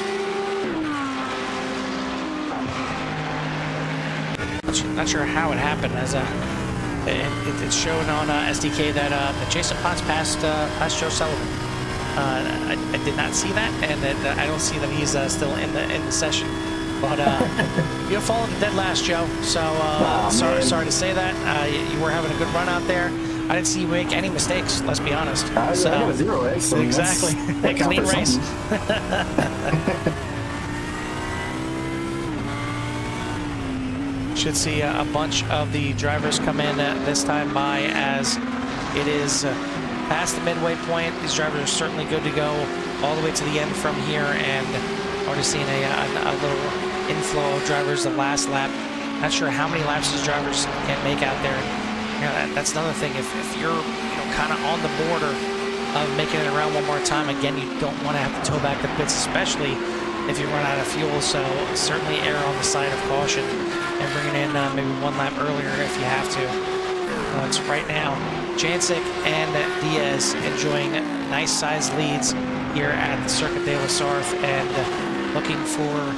Not sure how it happened, as it's shown on SDK that Jason Potts passed Joe Sullivan. I did not see that, and that I don't see that he's still in the session. But you followed the dead last, Joe. So sorry to say that. You were having a good run out there. I didn't see you make any mistakes. Let's be honest. I got a 0X. So exactly. A clean race. Should see a bunch of the drivers come in this time by, as it is past the midway point. These drivers are certainly good to go all the way to the end from here, and already seeing a little inflow of drivers the last lap. Not sure how many laps these drivers can make out there. You know, that's another thing. If you're kind of on the border of making it around one more time, again, you don't want to have to tow back the pits, especially if you run out of fuel. So certainly err on the side of caution and bringing in maybe one lap earlier if you have to. It's right now Jancic and Diaz enjoying nice sized leads here at the Circuit de la Sarthe, and looking for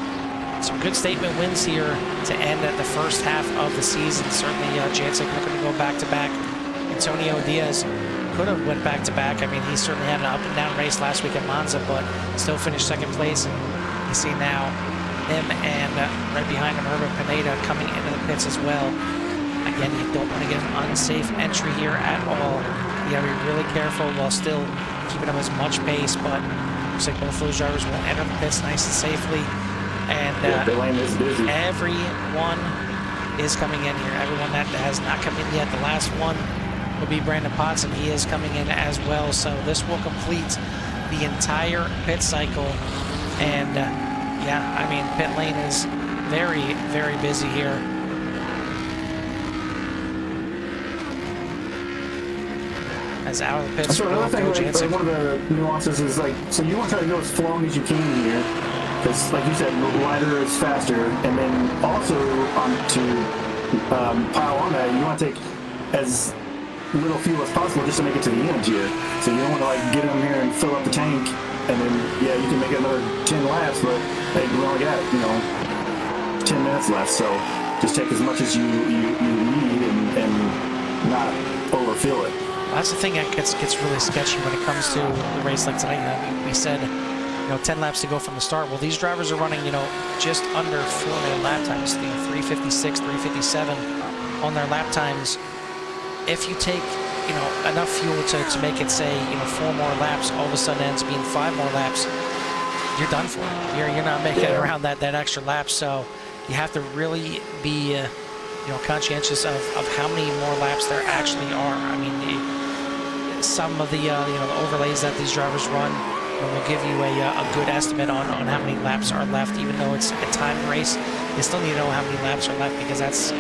some good statement wins here to end at the first half of the season. Certainly Jancic looking to go back-to-back. Antonio Diaz could have went back-to-back. I mean, he certainly had an up-and-down race last week at Monza, but still finished second place. And you see now him and right behind him, Herbert Pineda coming into the pits as well. Again, you don't want to get an unsafe entry here at all. You gotta be really careful while still keeping up as much pace, but looks like both those drivers will enter the pits nice and safely. And the lane is busy. Everyone is coming in here. Everyone that has not come in yet. The last one will be Brandon Potts, and he is coming in as well. So this will complete the entire pit cycle. And yeah, I mean, pit lane is very busy here. As out of the pits. So another thing, like one of the nuances is like, so you want to try to go as long as you can here, because like you said, lighter is faster, and then also to pile on that, you want to take as little fuel as possible just to make it to the end here. So you don't want to like get in here and fill up the tank, and then yeah, you can make another 10 laps, but hey, we only got 10 minutes left, so just take as much as you need and not overfill it. That's the thing that gets really sketchy when it comes to the race like tonight. We said 10 laps to go from the start. Well, these drivers are running just under 4-minute lap times, 3:56, 3:57 on their lap times. If you take enough fuel to make it, say 4 more laps, all of a sudden ends up being 5 more laps, you're done for. You're not making it around that extra lap. So you have to really be conscientious of how many more laps there actually are. I mean, some of the overlays that these drivers run will give you a good estimate on how many laps are left. Even though it's a timed race, you still need to know how many laps are left, because that's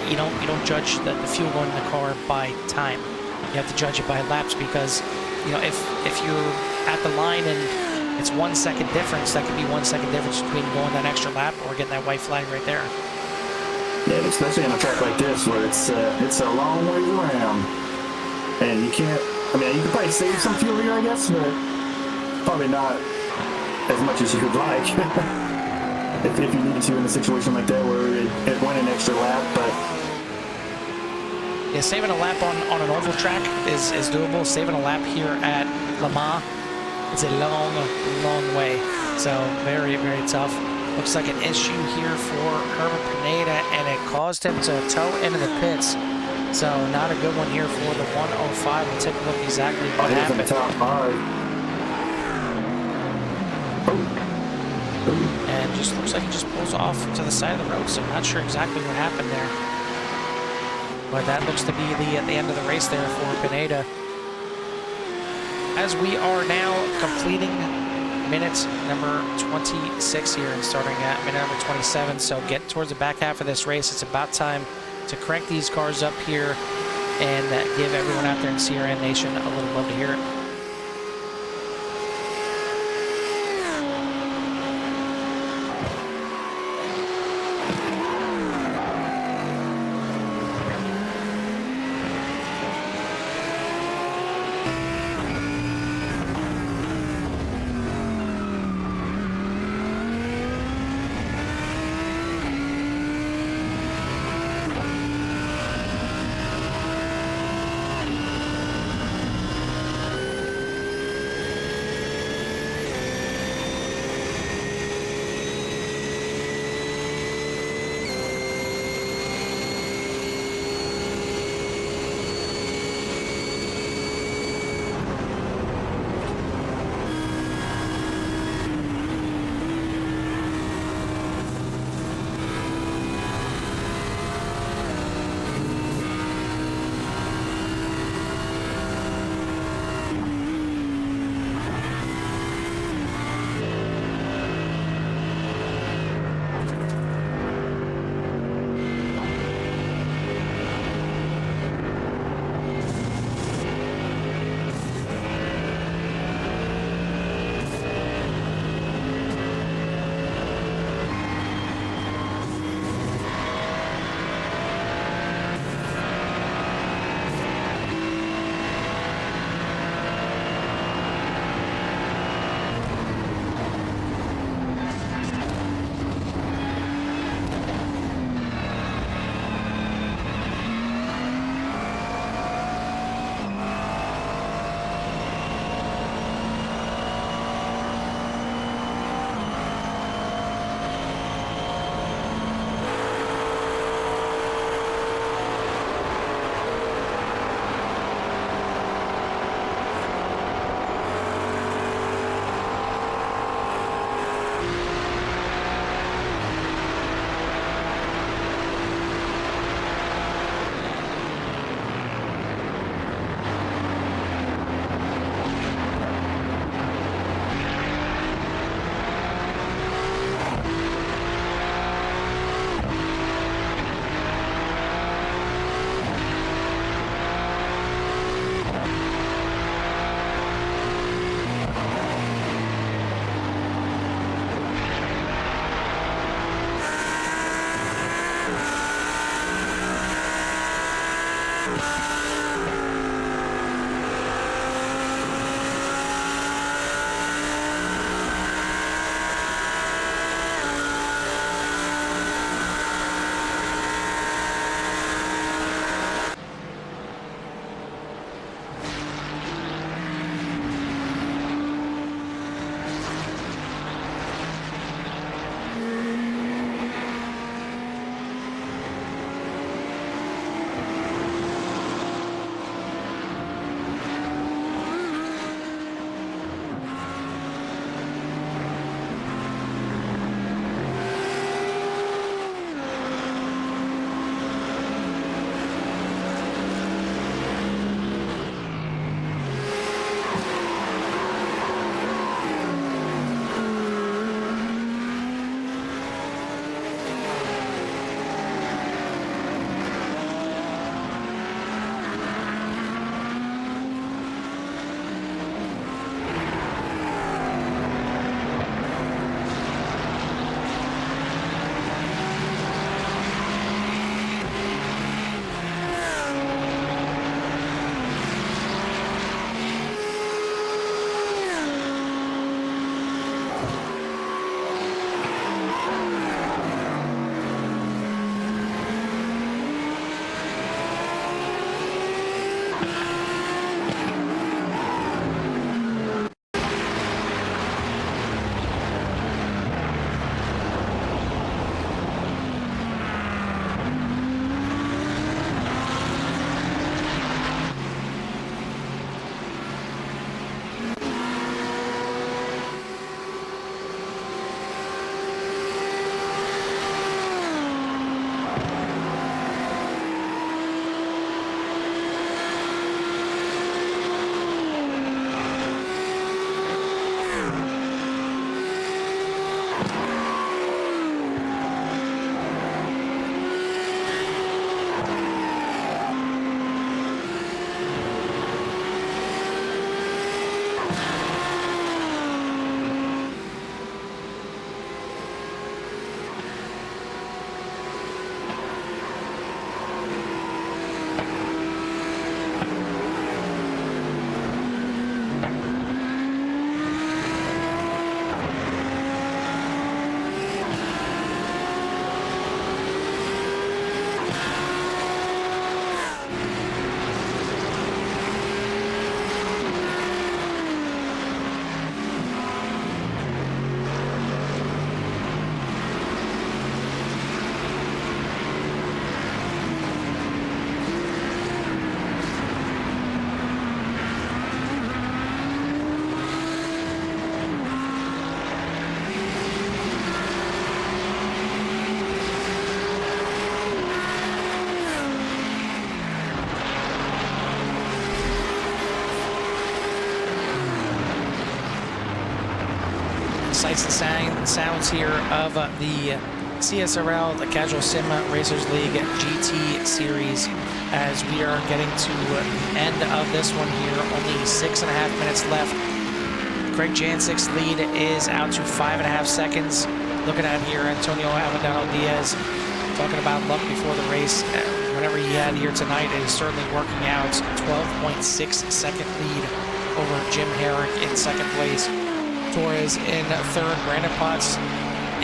you don't judge the fuel going in the car by time. You have to judge it by laps, because if you're at the line and it's 1 second difference, that could be 1 second difference between going that extra lap or getting that white flag right there. Yeah, especially on a track like this where it's a long ways around, and you can't. I mean, you could probably save some fuel here, I guess, but probably not as much as you would like. if you needed to in a situation like that where it went an extra lap, but yeah, saving a lap on an oval track is doable. Saving a lap here at Le Mans is a long way. So very tough. Looks like an issue here for Herbert Pineda, and it caused him to tow into the pits. So not a good one here for the 105. We'll take a look exactly what Here's in the happened. top 5. And just looks like he just pulls off to the side of the road, so I'm not sure exactly what happened there. But that looks to be the end of the race there for Pineda. As we are now completing minute number 26 here and starting at minute number 27, so getting towards the back half of this race, it's about time to crank these cars up here and give everyone out there in CRN Nation a little love to hear it. sights and sounds here of the CSRL, the Casual Sim Racers League GT Series, as we are getting to the end of this one here. Only 6.5 minutes left. Craig Janczyk's lead is out to 5.5 seconds. Looking at here, Antonio Avendano Diaz talking about luck before the race. Whatever he had here tonight is certainly working out. 12.6 second lead over Jim Herrick in second place. Torres in third, Brandon Potts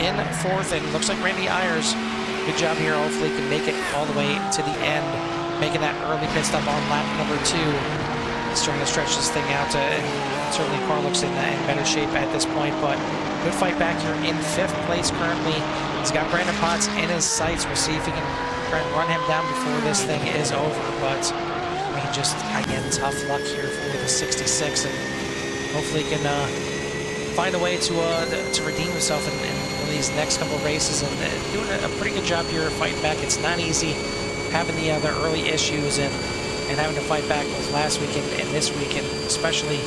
in fourth, and looks like Randy Ayers, good job here. Hopefully can make it all the way to the end, making that early pit stop on lap number 2. He's trying to stretch this thing out, and certainly car looks in better shape at this point, but good fight back here in 5th place currently. He's got Brandon Potts in his sights. We'll see if he can try and run him down before this thing is over, but I mean, just again, tough luck here for the 66, and hopefully he can find a way to redeem himself in these next couple of races, and doing a pretty good job here fighting back. It's not easy having the early issues and having to fight back both last weekend and this weekend, especially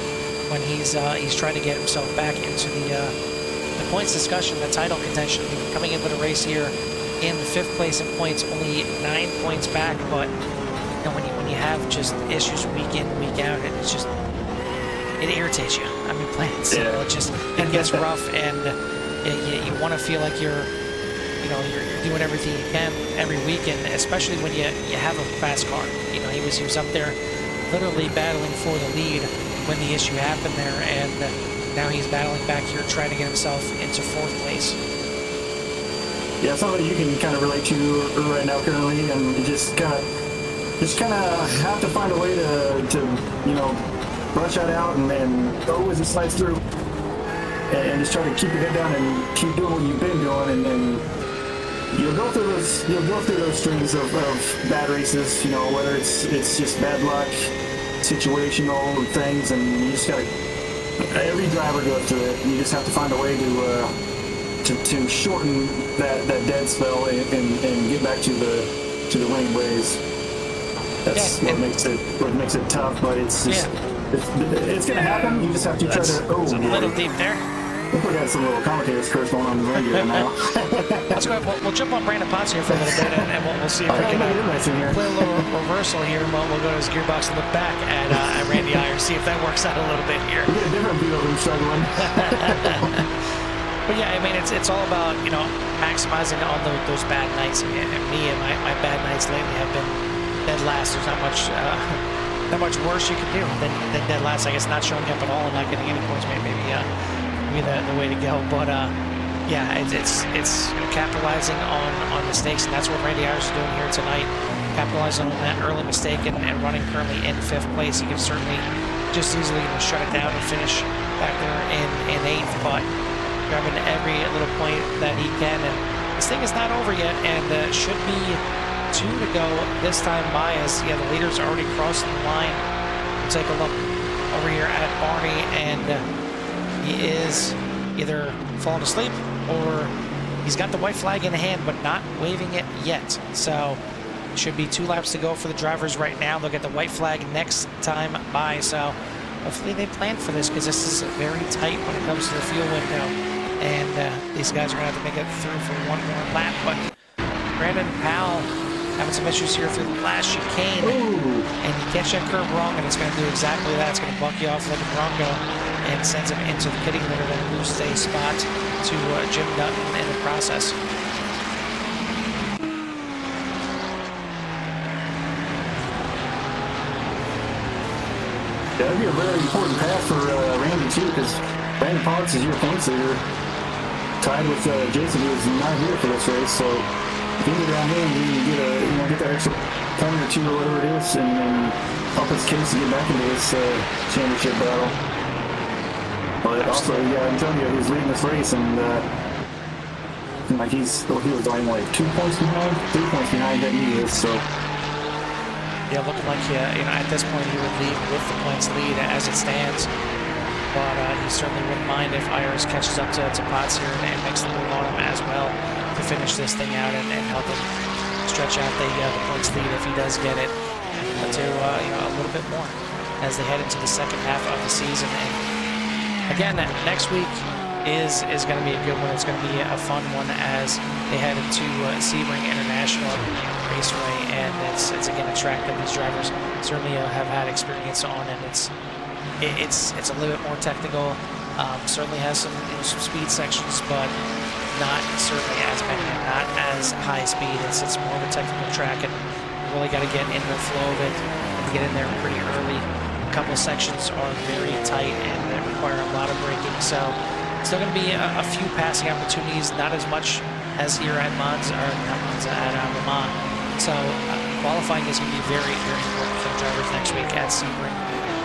when he's trying to get himself back into the points discussion, the title contention. Coming into the race here in 5th place in points, only 9 points back, but you know, when you have just issues week in, week out, it's just, it irritates you. I mean, plain and simple. It gets rough, and you want to feel like you're doing everything you can every weekend, especially when you have a fast car. You know, he was up there literally battling for the lead when the issue happened there, and now he's battling back here, trying to get himself into 4th place. Yeah, something you can kind of relate to right now currently, and you just kind of have to find a way to you know, brush that out and go as it slides through, and just try to keep your head down and keep doing what you've been doing, and then you'll go through those strings of bad races, you know, whether it's just bad luck, situational things, and you just gotta, every driver goes through it. You just have to find a way to shorten that dead spell and get back to the winning ways. That's what makes it tough, but it's just, it's gonna happen. You just have to try to. Oh, it's a little deep there. I think we got some little commentators curse going on in the ring here now. Let's go ahead. We'll jump on Brandon Potts here for a little bit, and we'll see if we can play a little reversal here. We'll go to his gearbox and look back at Randy Ayers, see if that works out a little bit here. We get a different view of him struggling. But yeah, I mean, it's all about, you know, maximizing on those bad nights. And me and my bad nights lately have been dead last. There's not much worse you can do than dead last. I guess not showing up at all and not getting any points maybe the way to go. But yeah, it's you know, capitalizing on mistakes, and that's what Randy Ayers is doing here tonight. Capitalizing on that early mistake and running currently in 5th place. He can certainly just easily shut it down and finish back there in 8th, but grabbing every little point that he can. And this thing is not over yet, and should be 2 to go this time by, as the leader's already crossing the line. We'll take a look over here at Barney, and he is either falling asleep or he's got the white flag in hand but not waving it yet. So should be 2 laps to go for the drivers right now. They'll get the white flag next time by, so hopefully they plan for this, because this is very tight when it comes to the fuel window, and these guys are going to have to make it through for 1 more lap. But Brandon Powell having some issues here through the last chicane. Ooh. And you catch that curve wrong, and it's going to do exactly that. It's going to buck you off like a Bronco and sends him into the pitting litter, then loses a spot to Jim Dutton in the process. That would be a very important pass for Randy too, because Brandon Potts is your points leader, tied with Jason, who is not here for this race. So if you get down here and you get that extra point or 2 or whatever it is, and then help his case to get back into this championship battle. But also, Antonio, who's leading this race, and like he was only like 2 points behind, 3 points behind that he is. So. Yeah, looking like you know, at this point he would lead with the points lead as it stands. But he certainly wouldn't mind if Ayers catches up to Potts here and makes the move on him as well to finish this thing out and help him stretch out the points lead if he does get it to you know, a little bit more as they head into the second half of the season. And again, next week is going to be a good one. It's going to be a fun one as they head into Sebring International Raceway, and it's again a track that these drivers certainly have had experience on, and it's a little bit more technical. Certainly has some speed sections, but not certainly as many, and not as high speed. It's more of a technical track, and you really got to get in the flow of it and get in there pretty early. A couple sections are very tight and they require a lot of braking, so still going to be a few passing opportunities, not as much as here at Monza, or not Monza, at Le Mans. So qualifying is going to be very, very important for the drivers next week at Sebring.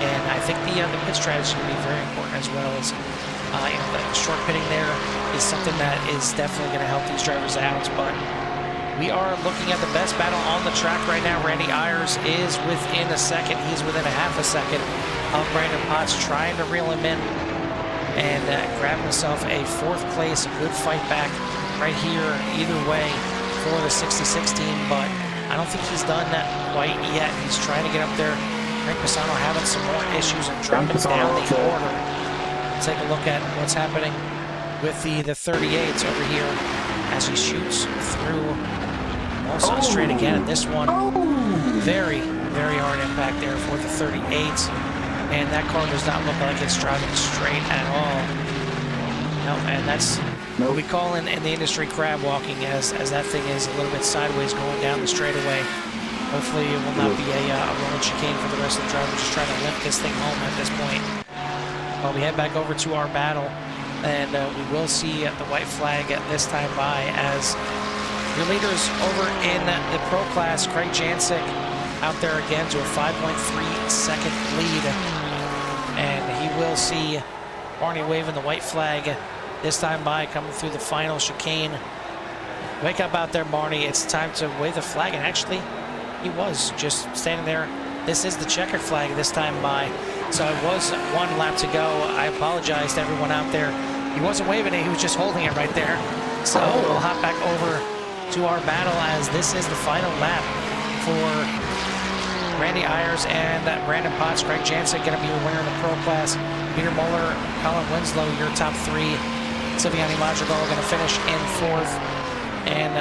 And I think the pit strategy is going to be very important as well. As the short pitting there is something that is definitely going to help these drivers out. But we are looking at the best battle on the track right now. Randy Ayers is within a second. He's within a half a second of Brandon Potts, trying to reel him in and grab himself a 4th place. A good fight back right here either way for the 66 team, but I don't think he's done that quite yet. He's trying to get up there. Frank Pisano having some more issues and dropping down the order. Let's take a look at what's happening with the 38s over here as he shoots through. Also straight again, and this one very, very hard impact there for the 38s. And that car does not look like it's driving straight at all. No, and that's what we call in the industry crab walking, as that thing is a little bit sideways going down the straightaway. Hopefully it will not be a rolling chicane for the rest of the drivers, just trying to limp this thing home at this point. Well, we head back over to our battle, and we will see the white flag at this time by, as your leaders over in the Pro class, Craig Jancic, out there again to a 5.3 second lead, and he will see Barney waving the white flag this time by, coming through the final chicane. Wake up out there, Barney. It's time to wave the flag, and actually he was just standing there. This is the checkered flag this time by, so it was 1 lap to go. I apologize to everyone out there. He wasn't waving it, he was just holding it right there. So we'll hop back over to our battle, as this is the final lap for Randy Ayers and Brandon Potts. Craig Jancic going to be your winner in the Pro class. Peter Muller, Colin Winslow, your top 3. Silviani Madrigal going to finish in 4th. And,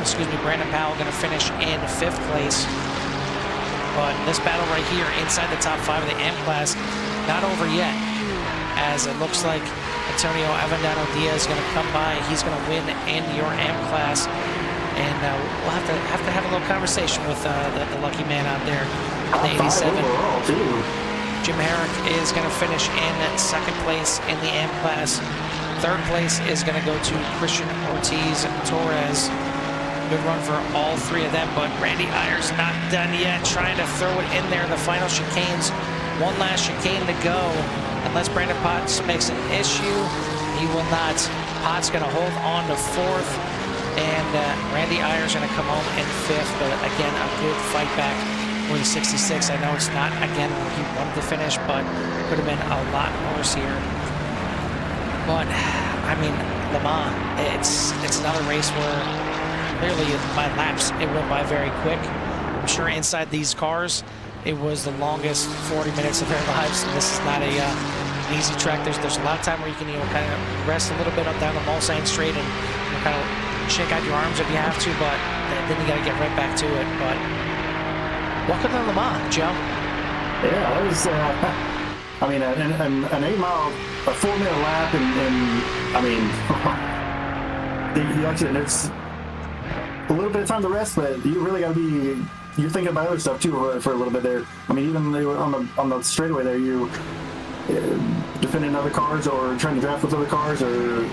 excuse me, Brandon Powell going to finish in 5th place. But this battle right here inside the top 5 of the AM class, not over yet, as it looks like Antonio Avendano Diaz is going to come by. He's going to win in your AM class. And we'll have to have a little conversation with the lucky man out there in the 87. Jim Herrick is going to finish in 2nd place in the AM class. 3rd place is going to go to Christian Ortiz Torres. Good run for all 3 of them, but Randy Ayers not done yet, trying to throw it in there in the final chicanes. 1 last chicane to go. Unless Brandon Potts makes an issue, he will not. Potts going to hold on to 4th, and Randy Ayers going to come home in 5th, but again, a good fight back for the 66. I know it's not, again, where he wanted to finish, but it could have been a lot worse here. But, I mean, Le Mans, it's another race where clearly by laps it went by very quick. I'm sure inside these cars it was the longest 40 minutes of their lives, and this is not an easy track. There's a lot of time where you can kind of rest a little bit up down the Mulsanne straight and kind of shake out your arms if you have to, but then you got to get right back to it. But welcome to Le Mans, Joe. Yeah, that was I mean, an 8 mile, a 4-minute lap, and I mean, like I said, it's a little bit of time to rest, but you really got to be, you're thinking about other stuff too for a little bit there. I mean, even on the straightaway there, you defending other cars or trying to draft with other cars, or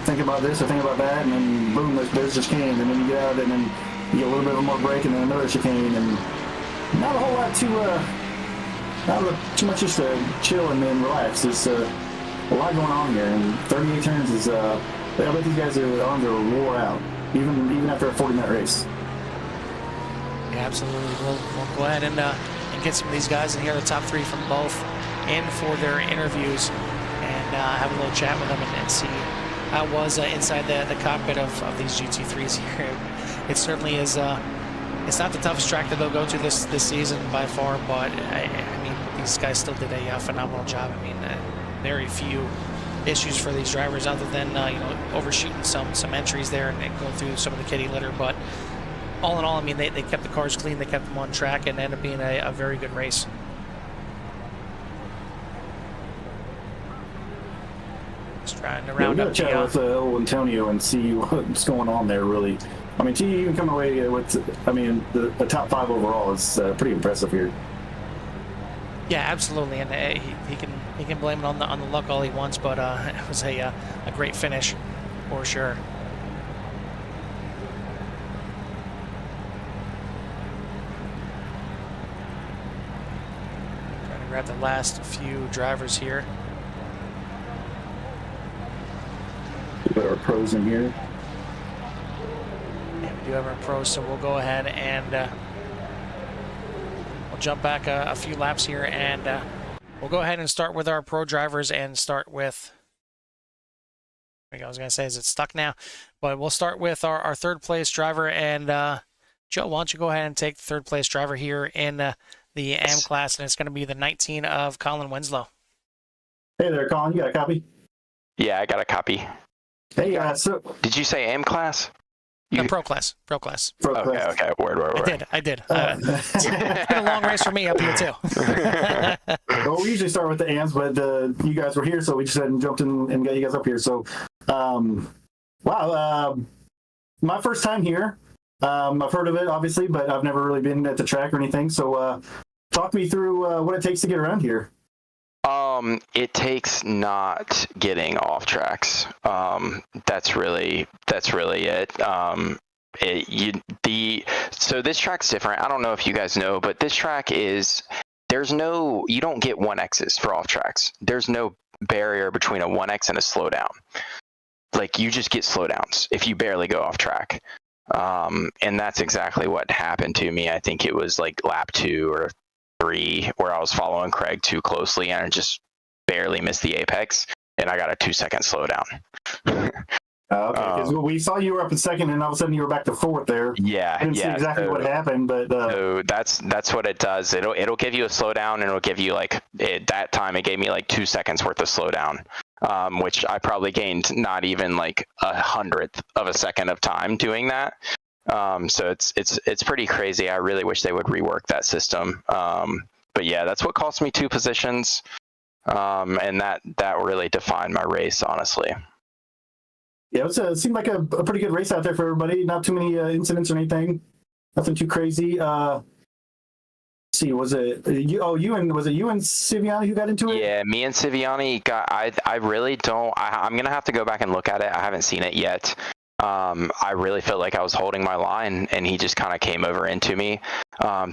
thinking about this or thinking about that, and then boom, there's a chicane, and then you get out, and then you get a little bit of more break, and then another chicane, and not a whole lot too much just to chill and then relax. There's a lot going on here, and 38 turns is, I bet these guys' arms are wore out, even after a 40-minute race. Yeah, absolutely. We'll go ahead and get some of these guys in here, the top 3 from both, in for their interviews, and have a little chat with them and see how it was inside the cockpit of these GT3s here. It certainly is. It's not the toughest track that they'll go to this season by far, but I mean, these guys still did a phenomenal job. I mean, very few issues for these drivers other than you know, overshooting some entries there and going through some of the kitty litter. But all in all, I mean, they kept the cars clean, they kept them on track, and ended up being a very good race. Just trying to round up. Chat with old Antonio and see what's going on there. Really, I mean, to even come away with, I mean, the top 5 overall is pretty impressive here. Yeah, absolutely, and he can blame it on the luck all he wants, but it was a great finish for sure. Trying to grab the last few drivers here. We got our pros in here. Yeah, we do have our pros, so we'll go ahead and we'll jump back a few laps here, and we'll go ahead and start with our pro drivers and start with, I was going to say, is it stuck now? But we'll start with our third place driver, and Joe, why don't you go ahead and take the third place driver here in the AM class, and it's going to be the 19 of Colin Winslow. Hey there, Colin, you got a copy? Yeah, I got a copy. Hey, so Did you say AM class? No, pro class. Pro class. Okay. Word. I did. It's been a long race for me up here too. Well, we usually start with the AMs, but you guys were here, so we just had jumped in and got you guys up here. So, wow, my first time here. I've heard of it, obviously, but I've never really been at the track or anything. So, talk me through what it takes to get around here. It takes not getting off tracks. That's really it. So this track's different. I don't know if you guys know, but this track you don't get 1Xs for off tracks. There's no barrier between a 1X and a slowdown. Like, you just get slowdowns if you barely go off track. And that's exactly what happened to me. I think it was like lap 2 or 3 where I was following Craig too closely and I just barely missed the apex, and I got a 2-second slowdown. Okay, because we saw you were up in second, and all of a sudden you were back to fourth there. Yeah, I didn't see exactly what happened, but so that's what it does. It'll give you a slowdown, and it'll give you that time it gave me like 2 seconds worth of slowdown, which I probably gained not even like 100th of a second of time doing that. So it's pretty crazy. I really wish they would rework that system. But yeah, that's what cost me 2 positions. And that really defined my race, honestly. Yeah, it seemed like a pretty good race out there for everybody. Not too many incidents or anything. Nothing too crazy. See, was it you and Siviani who got into it? Yeah, me and Siviani I really don't. I'm gonna have to go back and look at it. I haven't seen it yet. I really felt like I was holding my line, and he just kind of came over into me.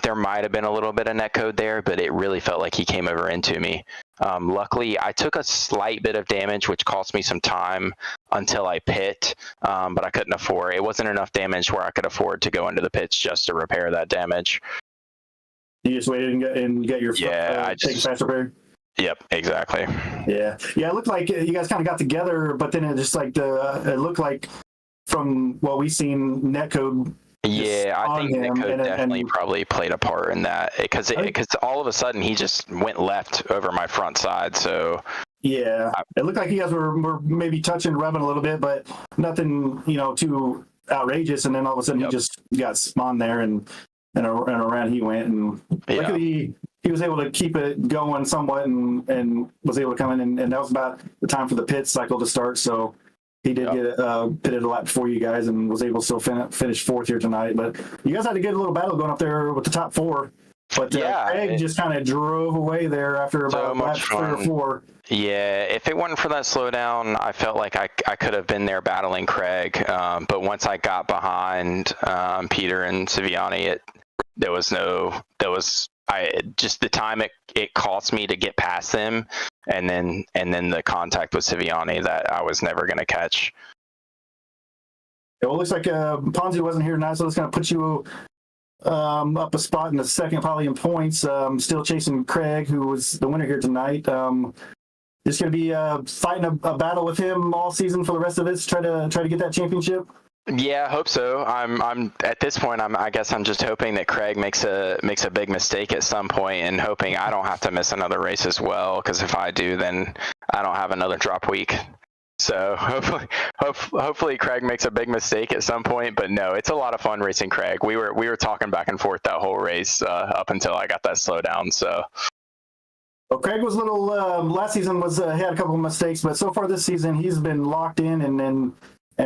There might have been a little bit of netcode there, but it really felt like he came over into me. Luckily, I took a slight bit of damage, which cost me some time until I pit, but I couldn't afford. It wasn't enough damage where I could afford to go into the pits just to repair that damage. You just waited and get your take fast repair? Yep, exactly. Yeah. It looked like you guys kind of got together, but then it just like it looked like from what we've seen, netcode. Yeah, I think netcode definitely probably played a part in that, because all of a sudden he just went left over my front side. So yeah, it looked like you guys were maybe touching, rubbing a little bit, but nothing too outrageous. And then all of a sudden he just got spun there, and around he went, and luckily he was able to keep it going somewhat, and was able to come in, and that was about the time for the pit cycle to start. So he did get pitted a lap before you guys, and was able to still finish fourth here tonight. But you guys had a good little battle going up there with the top 4. But Craig just kind of drove away there after about lap 3 or 4. Yeah, if it wasn't for that slowdown, I felt like I could have been there battling Craig. But once I got behind Peter and Siviani, just the time it cost me to get past them, and then the contact with Siviani that I was never going to catch. Well, it looks like Ponzi wasn't here tonight, so that's going to put you up a spot in the second, probably in points. Still chasing Craig, who was the winner here tonight. Just going to be fighting a battle with him all season for the rest of this. Try to get that championship. Yeah, I hope so. I'm at this point. I guess I'm just hoping that Craig makes a big mistake at some point, and hoping I don't have to miss another race as well. Because if I do, then I don't have another drop week. So hopefully Craig makes a big mistake at some point. But no, it's a lot of fun racing Craig. We were talking back and forth that whole race up until I got that slowdown. So. Well, Craig was a little last season was had a couple of mistakes, but so far this season he's been locked in and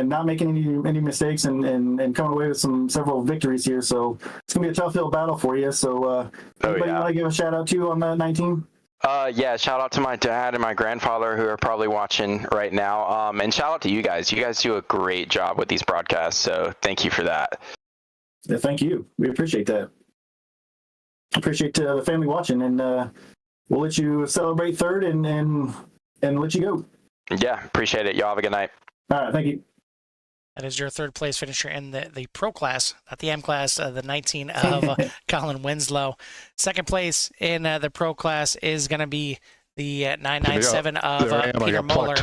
not making any mistakes and coming away with several victories here. So it's gonna be a tough hill battle for you. So anybody want to give a shout out to on the 19? Yeah, shout out to my dad and my grandfather who are probably watching right now. And shout out to you guys. You guys do a great job with these broadcasts. So thank you for that. Yeah, thank you. We appreciate that. Appreciate the family watching, and we'll let you celebrate third and let you go. Yeah, appreciate it. Y'all have a good night. All right, thank you. That is your third place finisher in the pro class, not the M class, the 19 of Colin Winslow. Second place in the pro class is going to be the 997 of Peter Moeller.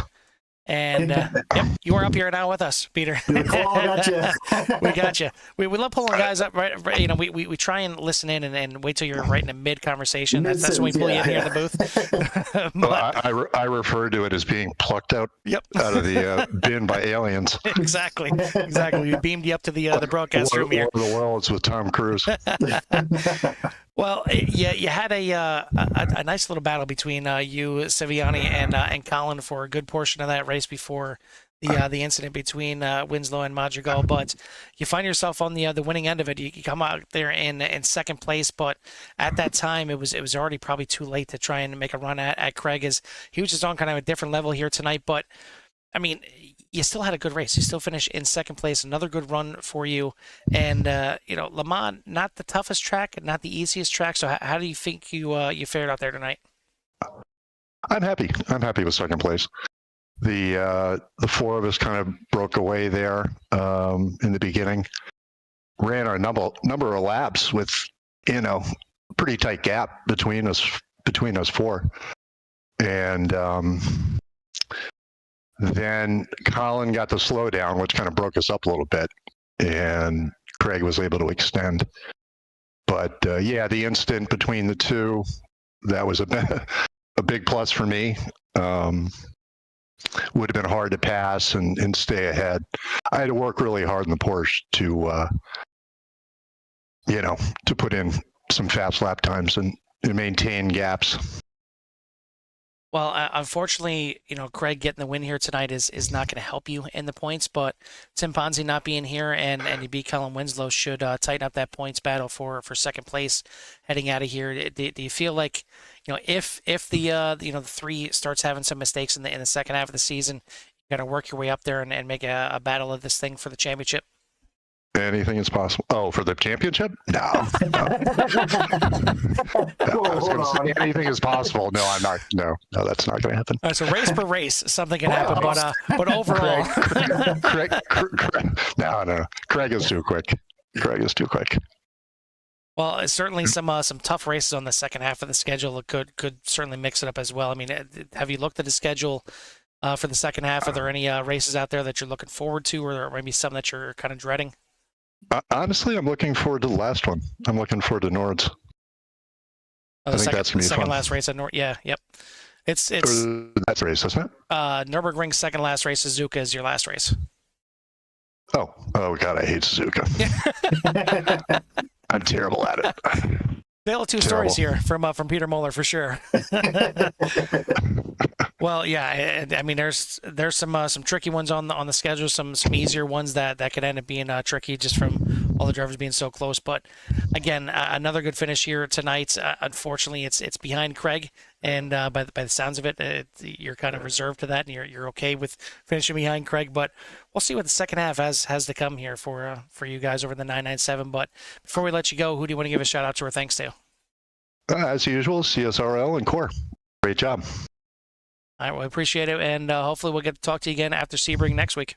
And yep, you are up here now with us, Peter. We got you. We love pulling guys up, right? You know, we try and listen in and wait till you're right in a mid conversation. That's when we pull you in here in the booth. Well, I refer to it as being plucked out out of the bin by aliens. Exactly. We beamed you up to the broadcast room here. War of the Worlds with Tom Cruise. Well, you had a nice little battle between you, Siviani, and Colin for a good portion of that race before the incident between Winslow and Madrigal. But you find yourself on the winning end of it. You come out there in second place, but at that time it was already probably too late to try and make a run at Craig, as he was just on kind of a different level here tonight. But I mean, you still had a good race. You still finished in second place. Another good run for you. And, Le Mans, not the toughest track, not the easiest track. So how do you think you fared out there tonight? I'm happy. I'm happy with second place. The four of us kind of broke away there in the beginning. Ran our number of laps with, pretty tight gap between us four. And then Colin got the slowdown, which kind of broke us up a little bit, and Craig was able to extend. But the instant between the two, that was a big plus for me. Would have been hard to pass and stay ahead. I had to work really hard in the Porsche to put in some fast lap times and maintain gaps. Well, unfortunately, Craig getting the win here tonight is not going to help you in the points, but Tim Ponzi not being here and you beat Colin Winslow should tighten up that points battle for second place heading out of here. Do you feel like, if the three starts having some mistakes in the second half of the season, you got to work your way up there and make a battle of this thing for the championship? Anything is possible. Oh, for the championship? No. I was going to say anything is possible. No, I'm not. No, that's not going to happen. All right, so race per race, something can happen, but overall. Craig, no. Craig is too quick. Well, certainly some tough races on the second half of the schedule could certainly mix it up as well. I mean, have you looked at the schedule for the second half? Are there any races out there that you're looking forward to, or maybe some that you're kind of dreading? Honestly, I'm looking forward to the last one. I'm looking forward to Nords. I think that's going to be fun. Second last race at Nord. Yeah, yep. It's that's race, isn't it? Nürburgring's second last race. Suzuka is your last race. Oh God, I hate Suzuka. I'm terrible at it. Tale of two stories here from Peter Moeller for sure. Well, yeah, I mean, there's some tricky ones on the schedule, some easier ones that could end up being tricky just from all the drivers being so close. But again, another good finish here tonight. Unfortunately, it's behind Craig, and by the sounds of it, you're kind of reserved to that, and you're okay with finishing behind Craig. But we'll see what the second half has to come here for you guys over the 997. But before we let you go, who do you want to give a shout out to or thanks to? As usual, CSRL and Core. Great job. All right, well, appreciate it, and hopefully we'll get to talk to you again after Sebring next week.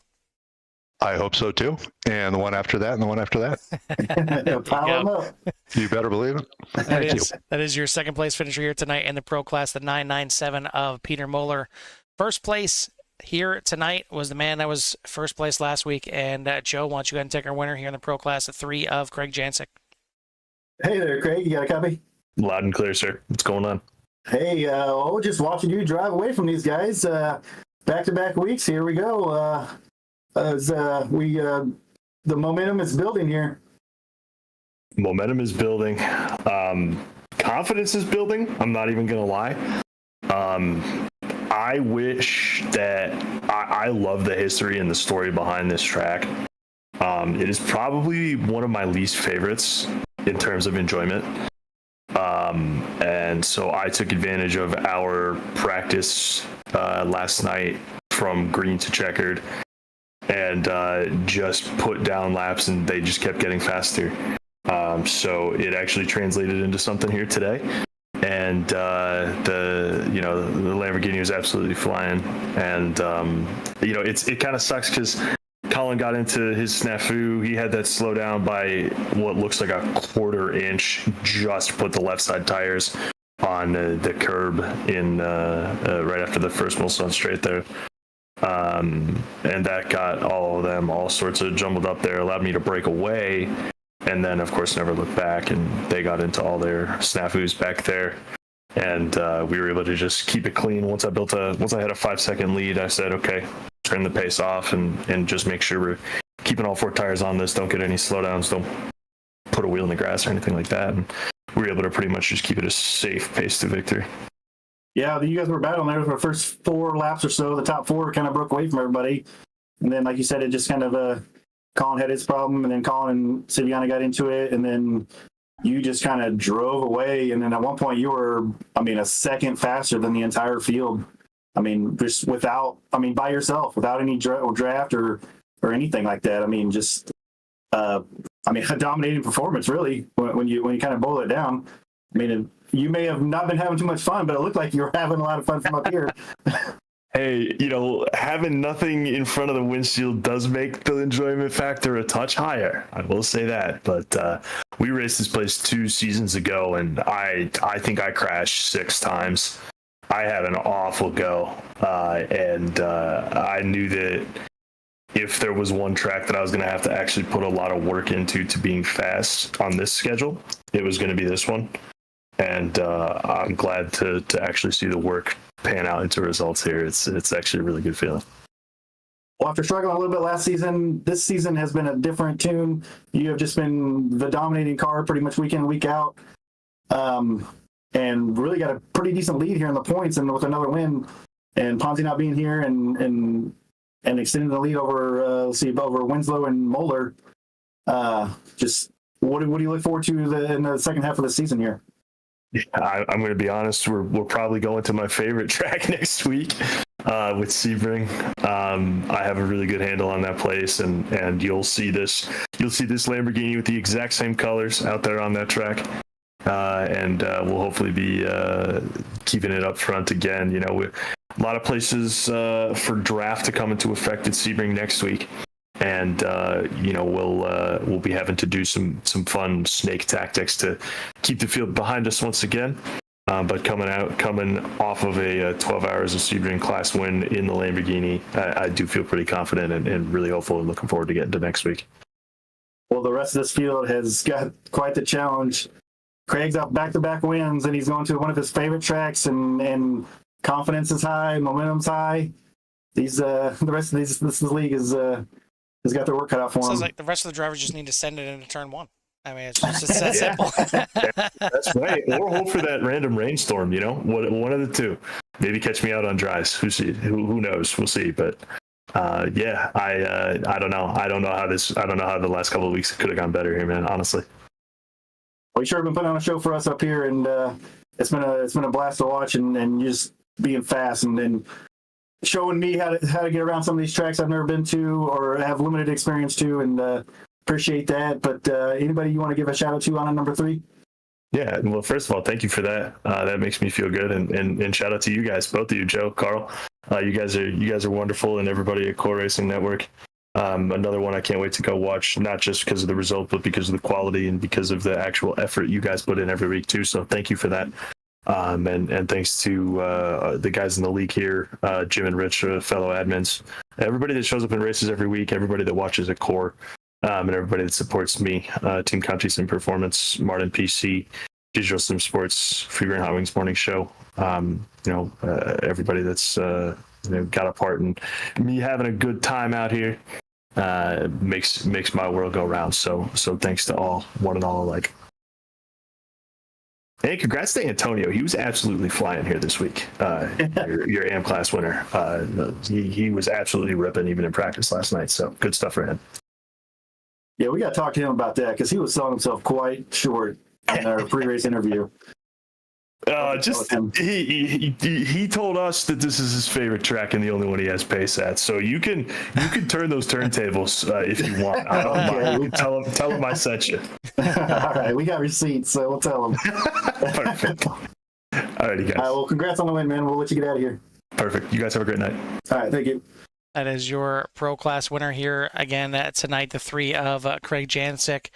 I hope so, too. And the one after that, and the one after that. Pile them up. You better believe it. Thank you. That is your second place finisher here tonight in the pro class, the 997 of Peter Moeller. First place here tonight was the man that was first place last week. And Joe, why don't you go ahead and take our winner here in the Pro Class at 3 of Craig Jancic. Hey there, Craig. You got a copy? Loud and clear, sir. What's going on? Hey, just watching you drive away from these guys. Back-to-back weeks. Here we go. The momentum is building here. Momentum is building. Confidence is building. I'm not even going to lie. I wish that I love the history and the story behind this track. It is probably one of my least favorites in terms of enjoyment. And so I took advantage of our practice last night from green to checkered and just put down laps, and they just kept getting faster. So it actually translated into something here today. And the Lamborghini was absolutely flying. And it kind of sucks because Colin got into his snafu. He had that slow down by what looks like a quarter inch, just put the left side tires on the curb in right after the first Mulsanne straight there. And that got all of them all sorts of jumbled up there, allowed me to break away, and then of course never look back, and they got into all their snafus back there. And we were able to just keep it clean. Once I had a 5-second lead, I said, okay, turn the pace off and just make sure we're keeping all 4 tires on this. Don't get any slowdowns. Don't put a wheel in the grass or anything like that. And we were able to pretty much just keep it a safe pace to victory. Yeah, you guys were battling there for the first 4 laps or so. The top 4 kind of broke away from everybody. And then, like you said, it just kind of, Colin had his problem, and then Colin and Siviana got into it, and then you just kind of drove away. And then at one point you were, a second faster than the entire field. Just by yourself, without any draft or anything like that. A dominating performance, really, when you kind of boil it down. You may have not been having too much fun, but it looked like you were having a lot of fun from up here. Hey, having nothing in front of the windshield does make the enjoyment factor a touch higher. I will say that. But we raced this place 2 seasons ago, and I think I crashed 6 times. I had an awful go, and I knew that if there was one track that I was going to have to actually put a lot of work into to being fast on this schedule, it was going to be this one. And I'm glad to actually see the work pan out into results here. It's actually a really good feeling. Well, after struggling a little bit last season, this season has been a different tune. You have just been the dominating car pretty much week in, week out, and really got a pretty decent lead here in the points, and with another win, and Ponzi not being here and extending the lead over over Winslow and Moeller. Just what do you look forward to in the second half of the season here? Yeah, I'm going to be honest. We're probably going to my favorite track next week with Sebring. I have a really good handle on that place, and you'll see this Lamborghini with the exact same colors out there on that track, and we'll hopefully be keeping it up front again. A lot of places for draft to come into effect at Sebring next week. And we'll be having to do some fun snake tactics to keep the field behind us once again. But coming off of a 12 hours of Sebring class win in the Lamborghini, I do feel pretty confident and really hopeful, and looking forward to getting to next week. Well, the rest of this field has got quite the challenge. Craig's up back-to-back wins, and he's going to one of his favorite tracks, and confidence is high, momentum's high. The rest of this league is. Has got their work cut out for him. Sounds like the rest of the drivers just need to send it into turn 1. It's just that simple. That's right. Or hope for that random rainstorm. One of the two. Maybe catch me out on dries. Who knows? We'll see. But I don't know. I don't know how the last couple of weeks could have gone better here, man. Honestly. Well, you sure have been putting on a show for us up here, and it's been a blast to watch, and just being fast and showing me how to get around some of these tracks I've never been to or have limited experience to, and appreciate that. But anybody you want to give a shout out to on number 3? Yeah, well, first of all, thank you for that. That makes me feel good, and shout out to you guys, both of you, Joe, Carl. You guys are wonderful, and everybody at Core Racing Network. Another one I can't wait to go watch, not just because of the result, but because of the quality and because of the actual effort you guys put in every week too. So thank you for that. And thanks to the guys in the league here, Jim and Rich, fellow admins, everybody that shows up in races every week, everybody that watches at Core, and everybody that supports me, Team Conti Sim Performance, Martin PC, Digital Sim Sports, Free Green Hot Wings Morning Show. Everybody that's got a part in me having a good time out here makes my world go round. So thanks to all, one and all alike. Hey, congrats to Antonio. He was absolutely flying here this week. Your AM class winner. He was absolutely ripping even in practice last night. So good stuff for him. Yeah, we got to talk to him about that because he was selling himself quite short in our pre-race interview. He told us that this is his favorite track and the only one he has pace at. So you can turn those turntables if you want. I don't mind. Tell him I sent you. All right, we got receipts, so we'll tell him. Perfect. All righty, guys. All right, well, congrats on the win, man. We'll let you get out of here. Perfect. You guys have a great night. All right, thank you. That is your pro class winner here again tonight, the 3 of Craig Jancic.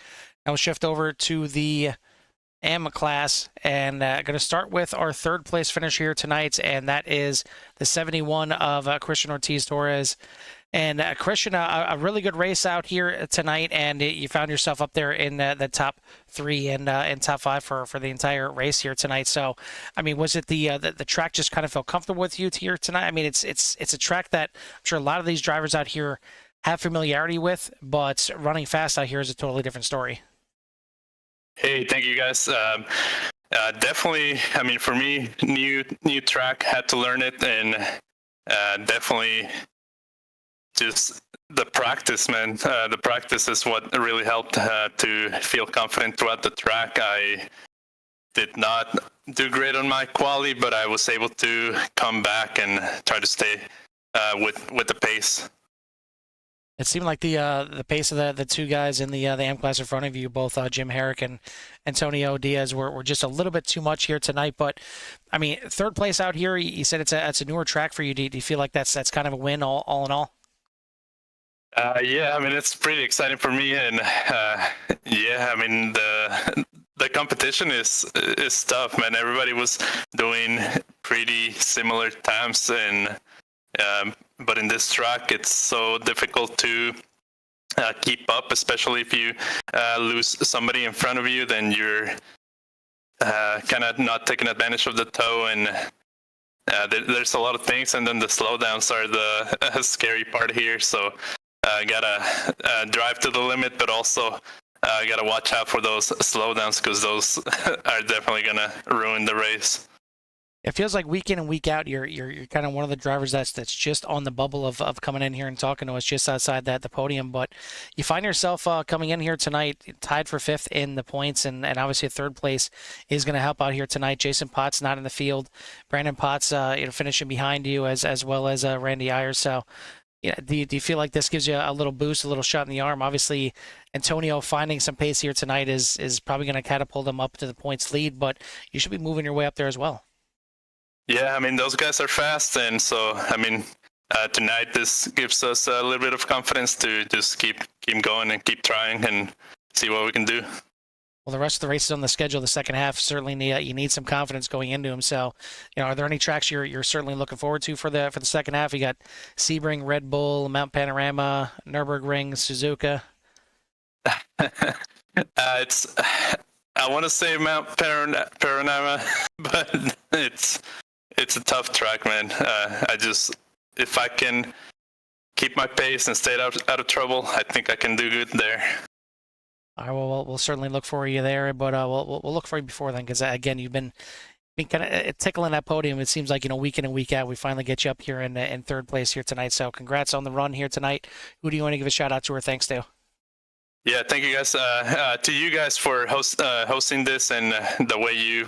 Now we'll shift over to the AM class, and going to start with our third place finish here tonight, and that is the 71 of Christian Ortiz Torres. And Christian, a really good race out here tonight, and you found yourself up there in the top 3 and top 5 for the entire race here tonight. So, I mean, was it the track just kind of felt comfortable with you here tonight? I mean, it's a track that I'm sure a lot of these drivers out here have familiarity with, but running fast out here is a totally different story. Hey, thank you guys. Definitely, I mean, for me, new track, had to learn it, and definitely just the practice, man. The practice is what really helped to feel confident throughout the track. I did not do great on my quali, but I was able to come back and try to stay with the pace. It seemed like the pace of the 2 guys in the AM class in front of you, both Jim Herrick and Antonio Diaz, were just a little bit too much here tonight. But I mean, third place out here, you said it's a newer track for you. Do you feel like that's kind of a win all in all? Yeah, I mean, it's pretty exciting for me, and yeah, I mean, the competition is tough, man. Everybody was doing pretty similar times, and but in this track, it's so difficult to keep up, especially if you lose somebody in front of you, then you're kind of not taking advantage of the toe, and there's a lot of things, and then the slowdowns are the scary part here. So gotta drive to the limit, but also gotta watch out for those slowdowns, because those are definitely gonna ruin the race. It feels like week in and week out, you're kind of one of the drivers that's just on the bubble of coming in here and talking to us just outside the podium. But you find yourself coming in here tonight tied for 5th in the points, and obviously a 3rd place is going to help out here tonight. Jason Potts not in the field, Brandon Potts finishing behind you as well as Randy Ayers. So yeah, do you feel like this gives you a little boost, a little shot in the arm? Obviously, Antonio finding some pace here tonight is probably going to catapult him up to the points lead, but you should be moving your way up there as well. Yeah, I mean, those guys are fast, and so, I mean, tonight this gives us a little bit of confidence to just keep going and keep trying and see what we can do. Well, the rest of the races on the schedule, the second half, certainly you need some confidence going into them. So, are there any tracks you're certainly looking forward to for the second half? You got Sebring, Red Bull, Mount Panorama, Nürburgring, Suzuka. I want to say Mount Panorama, but it's a tough track, man. If I can keep my pace and stay out of trouble, I think I can do good there. All right, well, we'll certainly look for you there, but we'll look for you before then, because again, you've been kind of tickling that podium. It seems like week in and week out, we finally get you up here in 3rd place here tonight. So congrats on the run here tonight. Who do you want to give a shout out to or thanks to? Yeah, thank you guys. To you guys for hosting this and the way you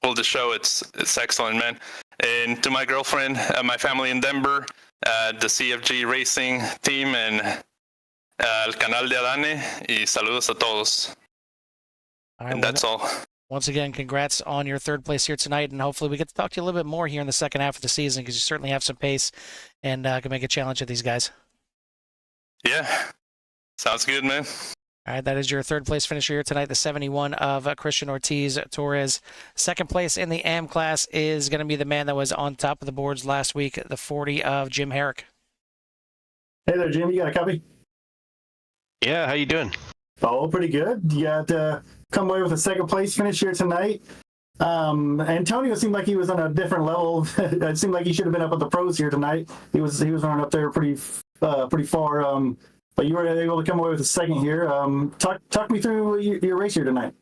pulled the show. It's excellent, man. And to my girlfriend, my family in Denver, the CFG Racing team, and el canal de Adane, y saludos a todos. All right, and that's all. Once again, congrats on your 3rd place here tonight, and hopefully we get to talk to you a little bit more here in the second half of the season, because you certainly have some pace and can make a challenge of these guys. Yeah. Sounds good, man. All right, that is your third place finisher here tonight, the 71 of Christian Ortiz Torres. Second place in the AM class is going to be the man that was on top of the boards last week, the 40 of Jim Herrick. Hey there, Jim. You got a copy? Yeah, how you doing? Oh, pretty good. You got come away with a second place finish here tonight. Antonio seemed like he was on a different level. It seemed like he should have been up with the pros here tonight. He was running up there pretty far. But you were able to come away with a second here. Talk me through your race here tonight.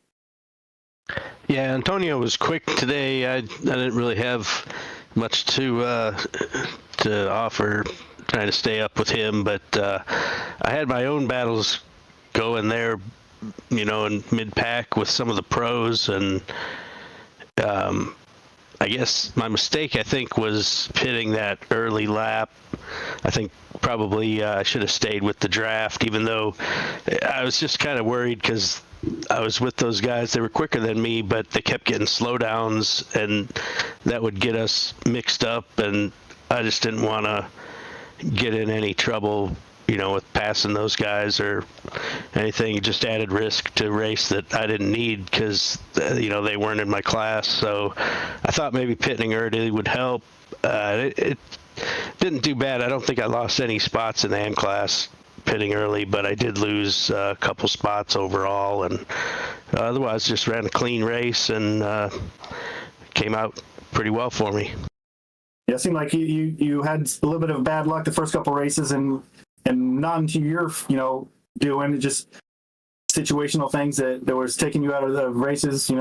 Yeah, Antonio was quick today. I didn't really have much to offer, trying to stay up with him, but I had my own battles going there, in mid-pack with some of the pros, and I guess my mistake, was pitting that early lap. I think probably I should have stayed with the draft, even though I was just kind of worried because I was with those guys. They were quicker than me, but they kept getting slowdowns, and that would get us mixed up, and I just didn't want to get in any trouble, with passing those guys or anything. It just added risk to a race that I didn't need because, they weren't in my class. So I thought maybe pitting early would help. It didn't do bad. I don't think I lost any spots in the AM class pitting early, but I did lose a couple spots overall, and otherwise just ran a clean race and came out pretty well for me. Yeah, it seemed like you had a little bit of bad luck the first couple races, and not into your doing, just situational things that was taking you out of the races,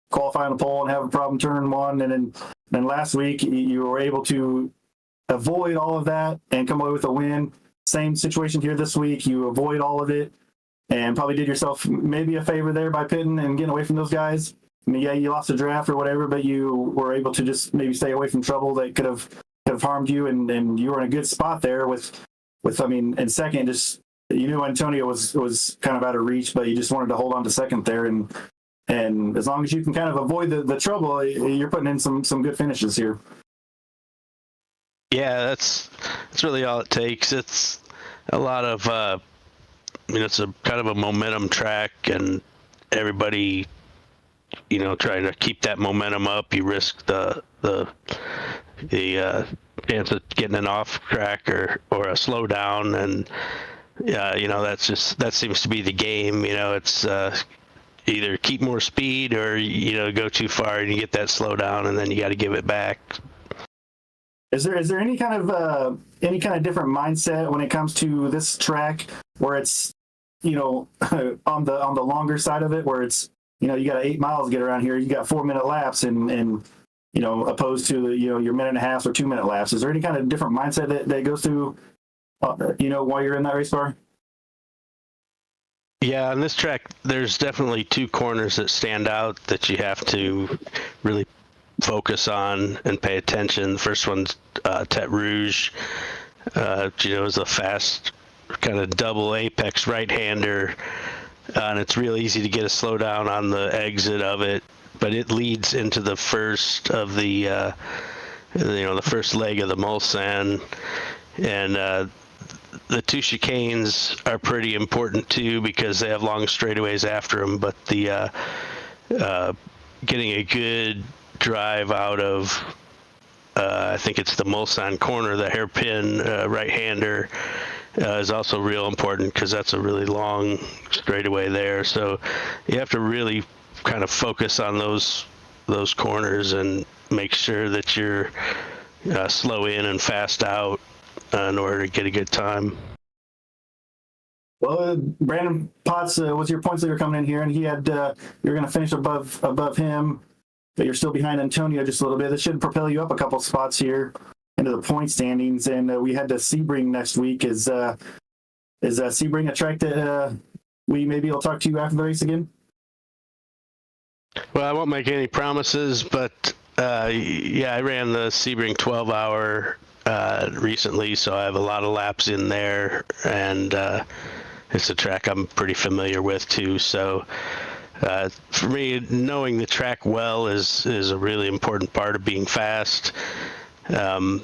qualifying the pole and have a problem turn one, and then last week you were able to avoid all of that and come away with a win. Same situation here this week. You avoid all of it and probably did yourself maybe a favor there by pitting and getting away from those guys. I mean, yeah, you lost a draft or whatever, but you were able to just maybe stay away from trouble that could have harmed you, and you were in a good spot there with in second, just you knew Antonio was kind of out of reach, but you just wanted to hold on to second there, and as long as you can kind of avoid the trouble, you're putting in some good finishes here. Yeah, that's really all it takes. It's a lot of it's a kind of a momentum track, and everybody trying to keep that momentum up. You risk the chance of getting an off track or a slowdown, and that seems to be the game. It's either keep more speed or go too far and you get that slowdown, and then you got to give it back. Is there any kind of different mindset when it comes to this track where it's on the longer side of it, where it's you got 8 miles to get around here, you got 4-minute laps, and opposed to your minute and a half or 2-minute laps? Is there any kind of different mindset that goes through while you're in that race car? Yeah, on this track there's definitely 2 corners that stand out that you have to really focus on and pay attention. The first one's Tete Rouge. Is a fast kind of double apex right-hander, and it's real easy to get a slowdown on the exit of it, but it leads into the first of the the first leg of the Mulsanne, and the 2 chicanes are pretty important too because they have long straightaways after them, but the getting a good drive out of I think it's the Mulsanne corner, the hairpin right-hander, is also real important because that's a really long straightaway there. So you have to really kind of focus on those corners and make sure that you're slow in and fast out in order to get a good time. Well, Brandon Potts was your points leader coming in here, and he had you're going to finish above him, but you're still behind Antonio just a little bit. This should propel you up a couple spots here into the point standings. And we head to Sebring next week. Is Sebring a track that we maybe will talk to you after the race again? Well, I won't make any promises, but I ran the Sebring 12-hour recently, so I have a lot of laps in there, and it's a track I'm pretty familiar with too. So for me, knowing the track well is a really important part of being fast. And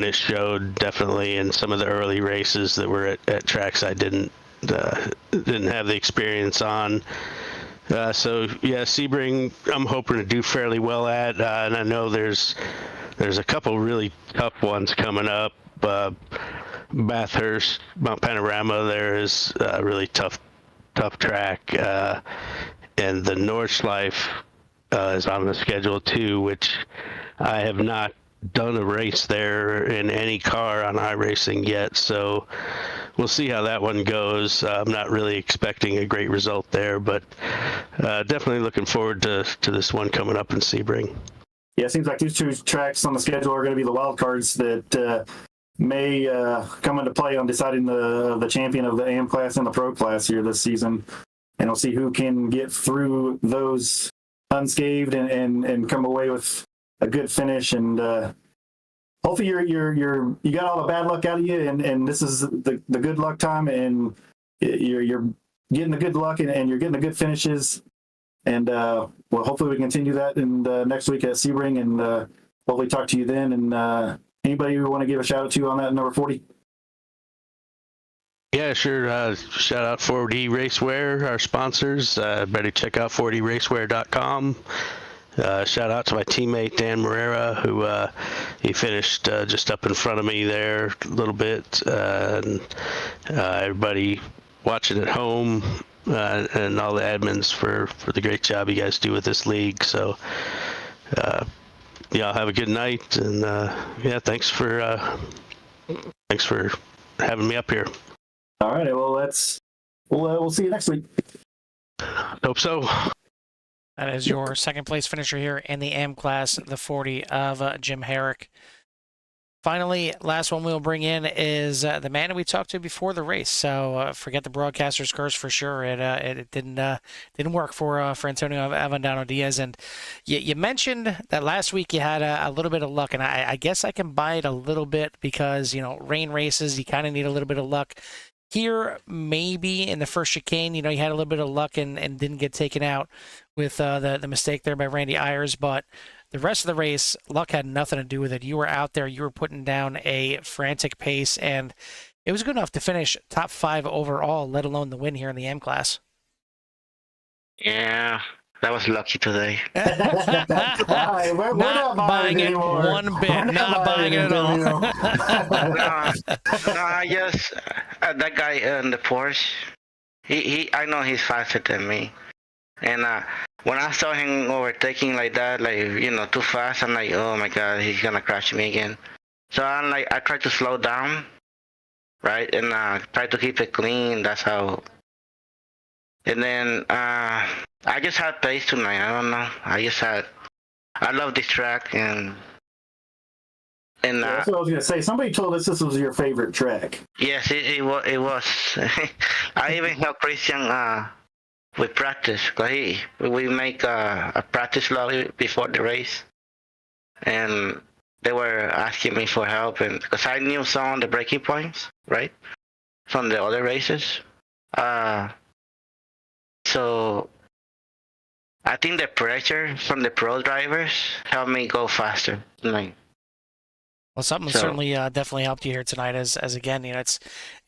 it showed definitely in some of the early races that were at tracks I didn't didn't have the experience on. So yeah, Sebring, I'm hoping to do fairly well at, and I know there's a couple really tough ones coming up. Bathurst, Mount Panorama, there is a really tough track, and the Nordschleife is on the schedule too, which I have not done a race there in any car on iRacing yet, so we'll see how that one goes. I'm not really expecting a great result there, but definitely looking forward to this one coming up in Sebring. Yeah, it seems like these two tracks on the schedule are going to be the wild cards that may come into play on deciding the champion of the AM class and the pro class here this season. And we'll see who can get through those unscathed and come away with a good finish. And hopefully you got all the bad luck out of you, and this is the good luck time, and you're getting the good luck and you're getting the good finishes. And well, hopefully we continue that in next week at Sebring, and hopefully talk to you then. And anybody who want to give a shout out to on that number 40? Yeah, sure. Shout out 4D Racewear, our sponsors. Better check out 4dracewear.com. Shout out to my teammate Dan Morera, who he finished just up in front of me there a little bit. And everybody watching at home, and all the admins for the great job you guys do with this league. So yeah, have a good night, and yeah, thanks for having me up here. All right, well, we'll see you next week. Hope so. That is your second place finisher here in the AM class, the 40 of Jim Herrick. Finally, last one we'll bring in is the man that we talked to before the race. So forget the broadcaster's curse for sure. It didn't work for Antonio Avendano Diaz. And you mentioned that last week you had a little bit of luck, and I guess I can buy it a little bit because, you know, rain races, you kind of need a little bit of luck. Here, maybe in the first chicane, you know, you had a little bit of luck and didn't get taken out with the mistake there by Randy Ayers, but the rest of the race, luck had nothing to do with it. You were out there, you were putting down a frantic pace, and it was good enough to finish top 5 overall, let alone the win here in the M class. Yeah, that was lucky today. We're not buying it one bit. Not buying it at all. No, I just that guy in the Porsche. I know he's faster than me, and when I saw him overtaking like that, like, you know, too fast, I'm like, oh my god, he's gonna crash me again. So I tried to slow down, right, and try to keep it clean. That's how. And then I just had pace tonight. I don't know. I love this track, and that's what I was gonna say. Somebody told us this was your favorite track. Yes, it was. I even helped Christian with practice. We make a practice log before the race, and they were asking me for help, and because I knew some of the braking points, right, from the other races. So I think the pressure from the pro drivers helped me go faster tonight. Well, something certainly definitely helped you here tonight. As again, you know,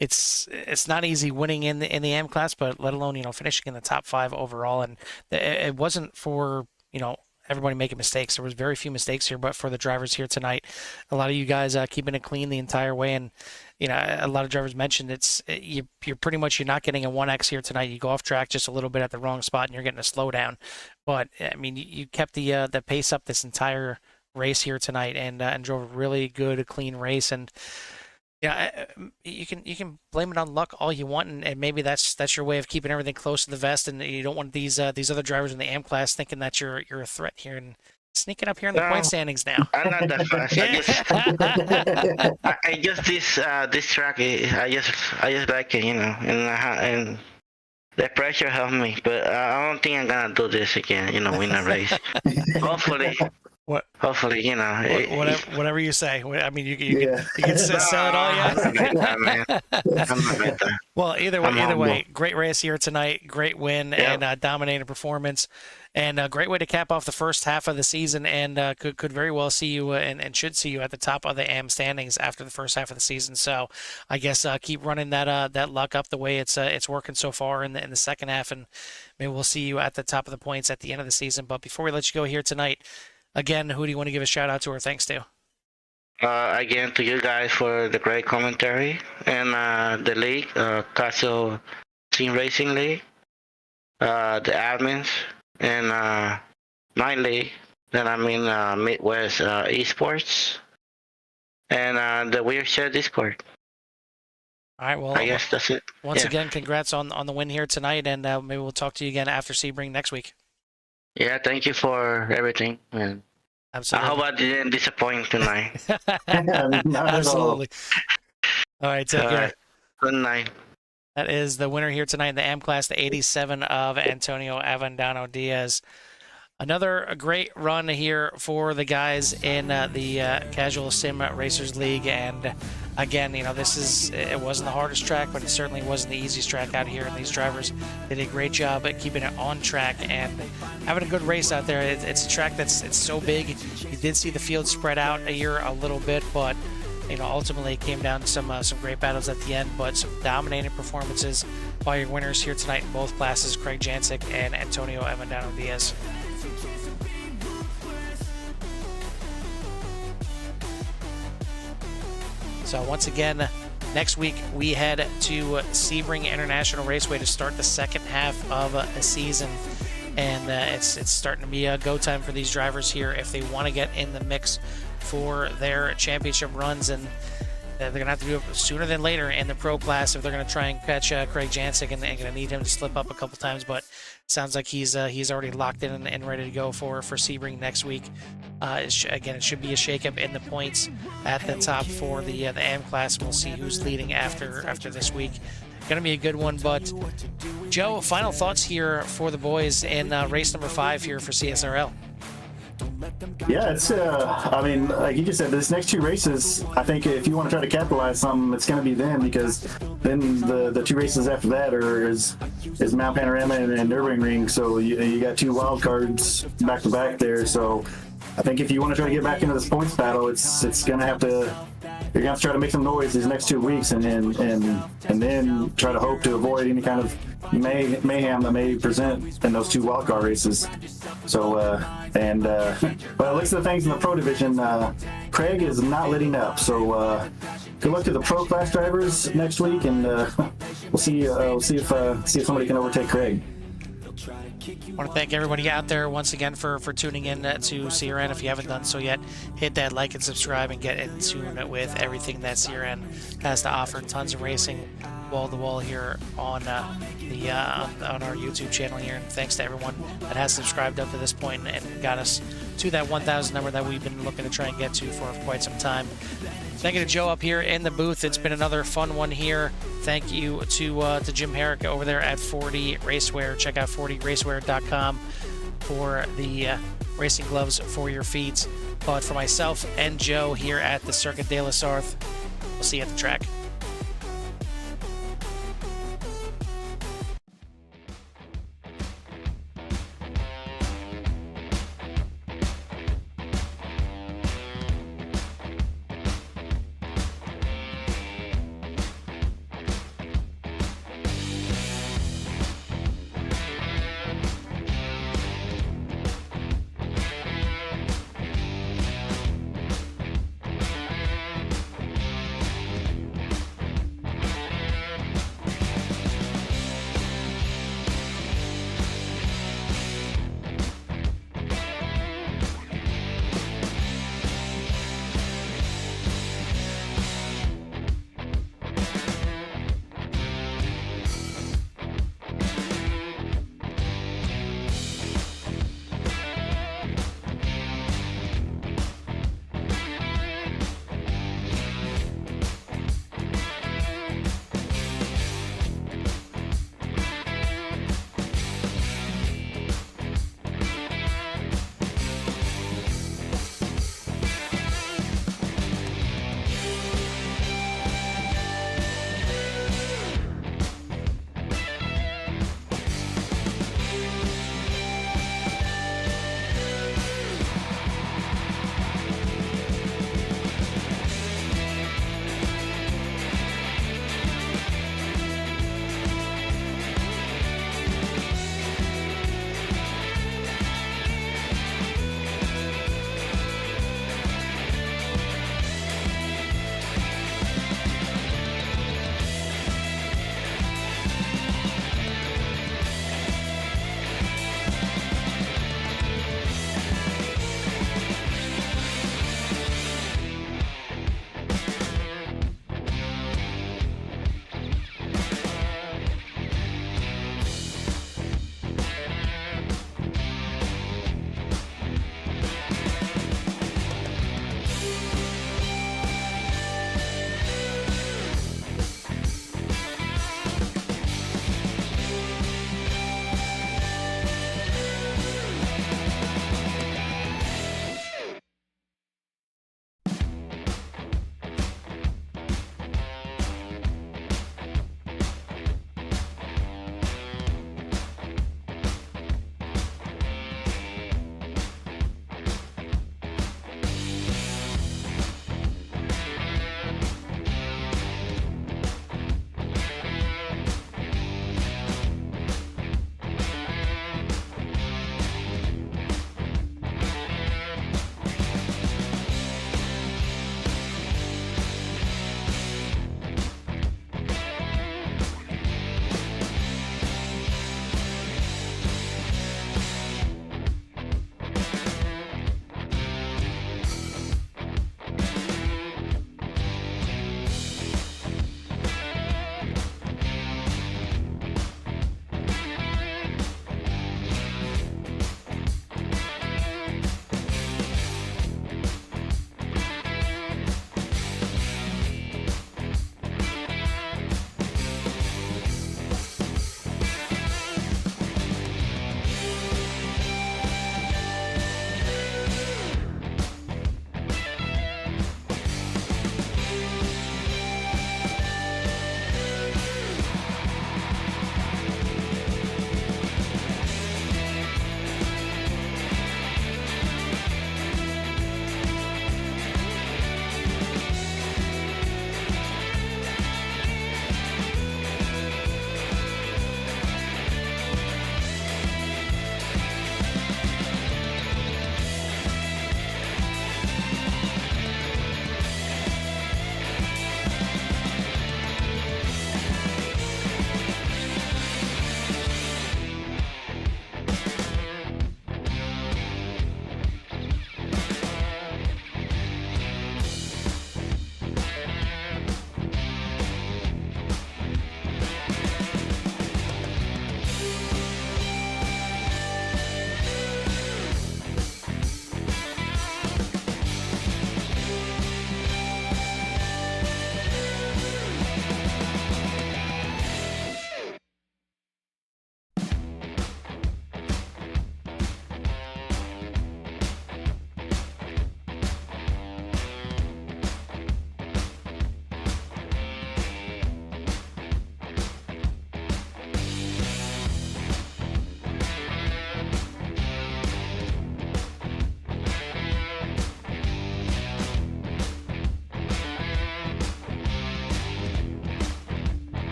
it's not easy winning in the AM class, but let alone, you know, finishing in the top 5 overall. And it wasn't for, you know, everybody making mistakes. There was very few mistakes here, but for the drivers here tonight, a lot of you guys keeping it clean the entire way. And you know, a lot of drivers mentioned you're pretty much, you're not getting a 1X here tonight. You go off track just a little bit at the wrong spot, and you're getting a slowdown. But I mean, you kept the pace up this entire race here tonight, and drove a really good, clean race. And yeah, you can blame it on luck all you want, and maybe that's your way of keeping everything close to the vest, and you don't want these other drivers in the AM class thinking that you're a threat here and sneaking up here in the point standings now. I'm not that fast. I just this track. I just like it, you know, and the pressure helped me. But I don't think I'm gonna do this again. You know, win a race. Hopefully. What? Hopefully, you know. Whatever you say. I mean, you Yeah. can sell it all, I'm not yeah. like that, man. I'm not like that. Well, either I'm way, humble. great race here tonight, great win Yeah. and dominating performance, and a great way to cap off the first half of the season. And could very well see you and should see you at the top of the AM standings after the first half of the season. So, I guess keep running that luck up the way it's working so far in the second half, and maybe we'll see you at the top of the points at the end of the season. But before we let you go here tonight, again, who do you want to give a shout out to or thanks to? Again, to you guys for the great commentary and the league, Castle Team Racing League, the admins, and my league that I'm in, Midwest Esports, and the Weird Shed Discord. All right, well, I guess that's it. once Yeah. again, congrats on the win here tonight, and maybe we'll talk to you again after Sebring next week. Yeah, thank you for everything, man. I Absolutely. hope I didn't disappoint tonight. Not at all. Absolutely. All right, take care. Good night. That is the winner here tonight in the AM class, the 87 of Antonio Avendano Diaz. Another great run here for the guys in the Casual Sim Racers League. And again, you know, it wasn't the hardest track, but it certainly wasn't the easiest track out here. And these drivers did a great job at keeping it on track and having a good race out there. It's a track it's so big. You did see the field spread out here a little bit, but you know, ultimately it came down to some great battles at the end, but some dominating performances by your winners here tonight in both classes, Craig Jancic and Antonio Avendano Diaz. So once again, next week we head to Sebring International Raceway to start the second half of the season. And it's starting to be a go time for these drivers here if they want to get in the mix for their championship runs, and they're going to have to do it sooner than later in the pro class if they're going to try and catch Craig Jancic, and they're going to need him to slip up a couple times, but sounds like he's already locked in and ready to go for Sebring next week. Again, it should be a shakeup in the points at the top for the AM class. We'll see who's leading after this week. Going to be a good one. But Joe, final thoughts here for the boys in race number 5 here for CSRL. Yeah, it's I mean, like you just said, this next 2 races, I think if you want to try to capitalize something, it's going to be them, because then the 2 races after that is Mount Panorama and Nürburgring, so you got 2 wild cards back to back there. So I think if you want to try to get back into this points battle, it's going to have to, you're going to have to try to make some noise these next 2 weeks, and then try to hope to avoid any kind of mayhem that may present in those 2 wildcard races. So, but it looks at the things in the pro division, Craig is not letting up. So, good luck to the pro class drivers next week, and we'll see if somebody can overtake Craig. I want to thank everybody out there once again for tuning in to CRN. If you haven't done so yet, hit that like and subscribe and get in tune with everything that CRN has to offer. Tons of racing, wall to wall here on our YouTube channel here. And thanks to everyone that has subscribed up to this point and got us to that 1,000 number that we've been looking to try and get to for quite some time. Thank you to Joe up here in the booth. It's been another fun one here. Thank you to Jim Herrick over there at 40 Racewear. Check out 40racewear.com for the racing gloves for your feet. But for myself and Joe here at the Circuit de la Sarthe, we'll see you at the track.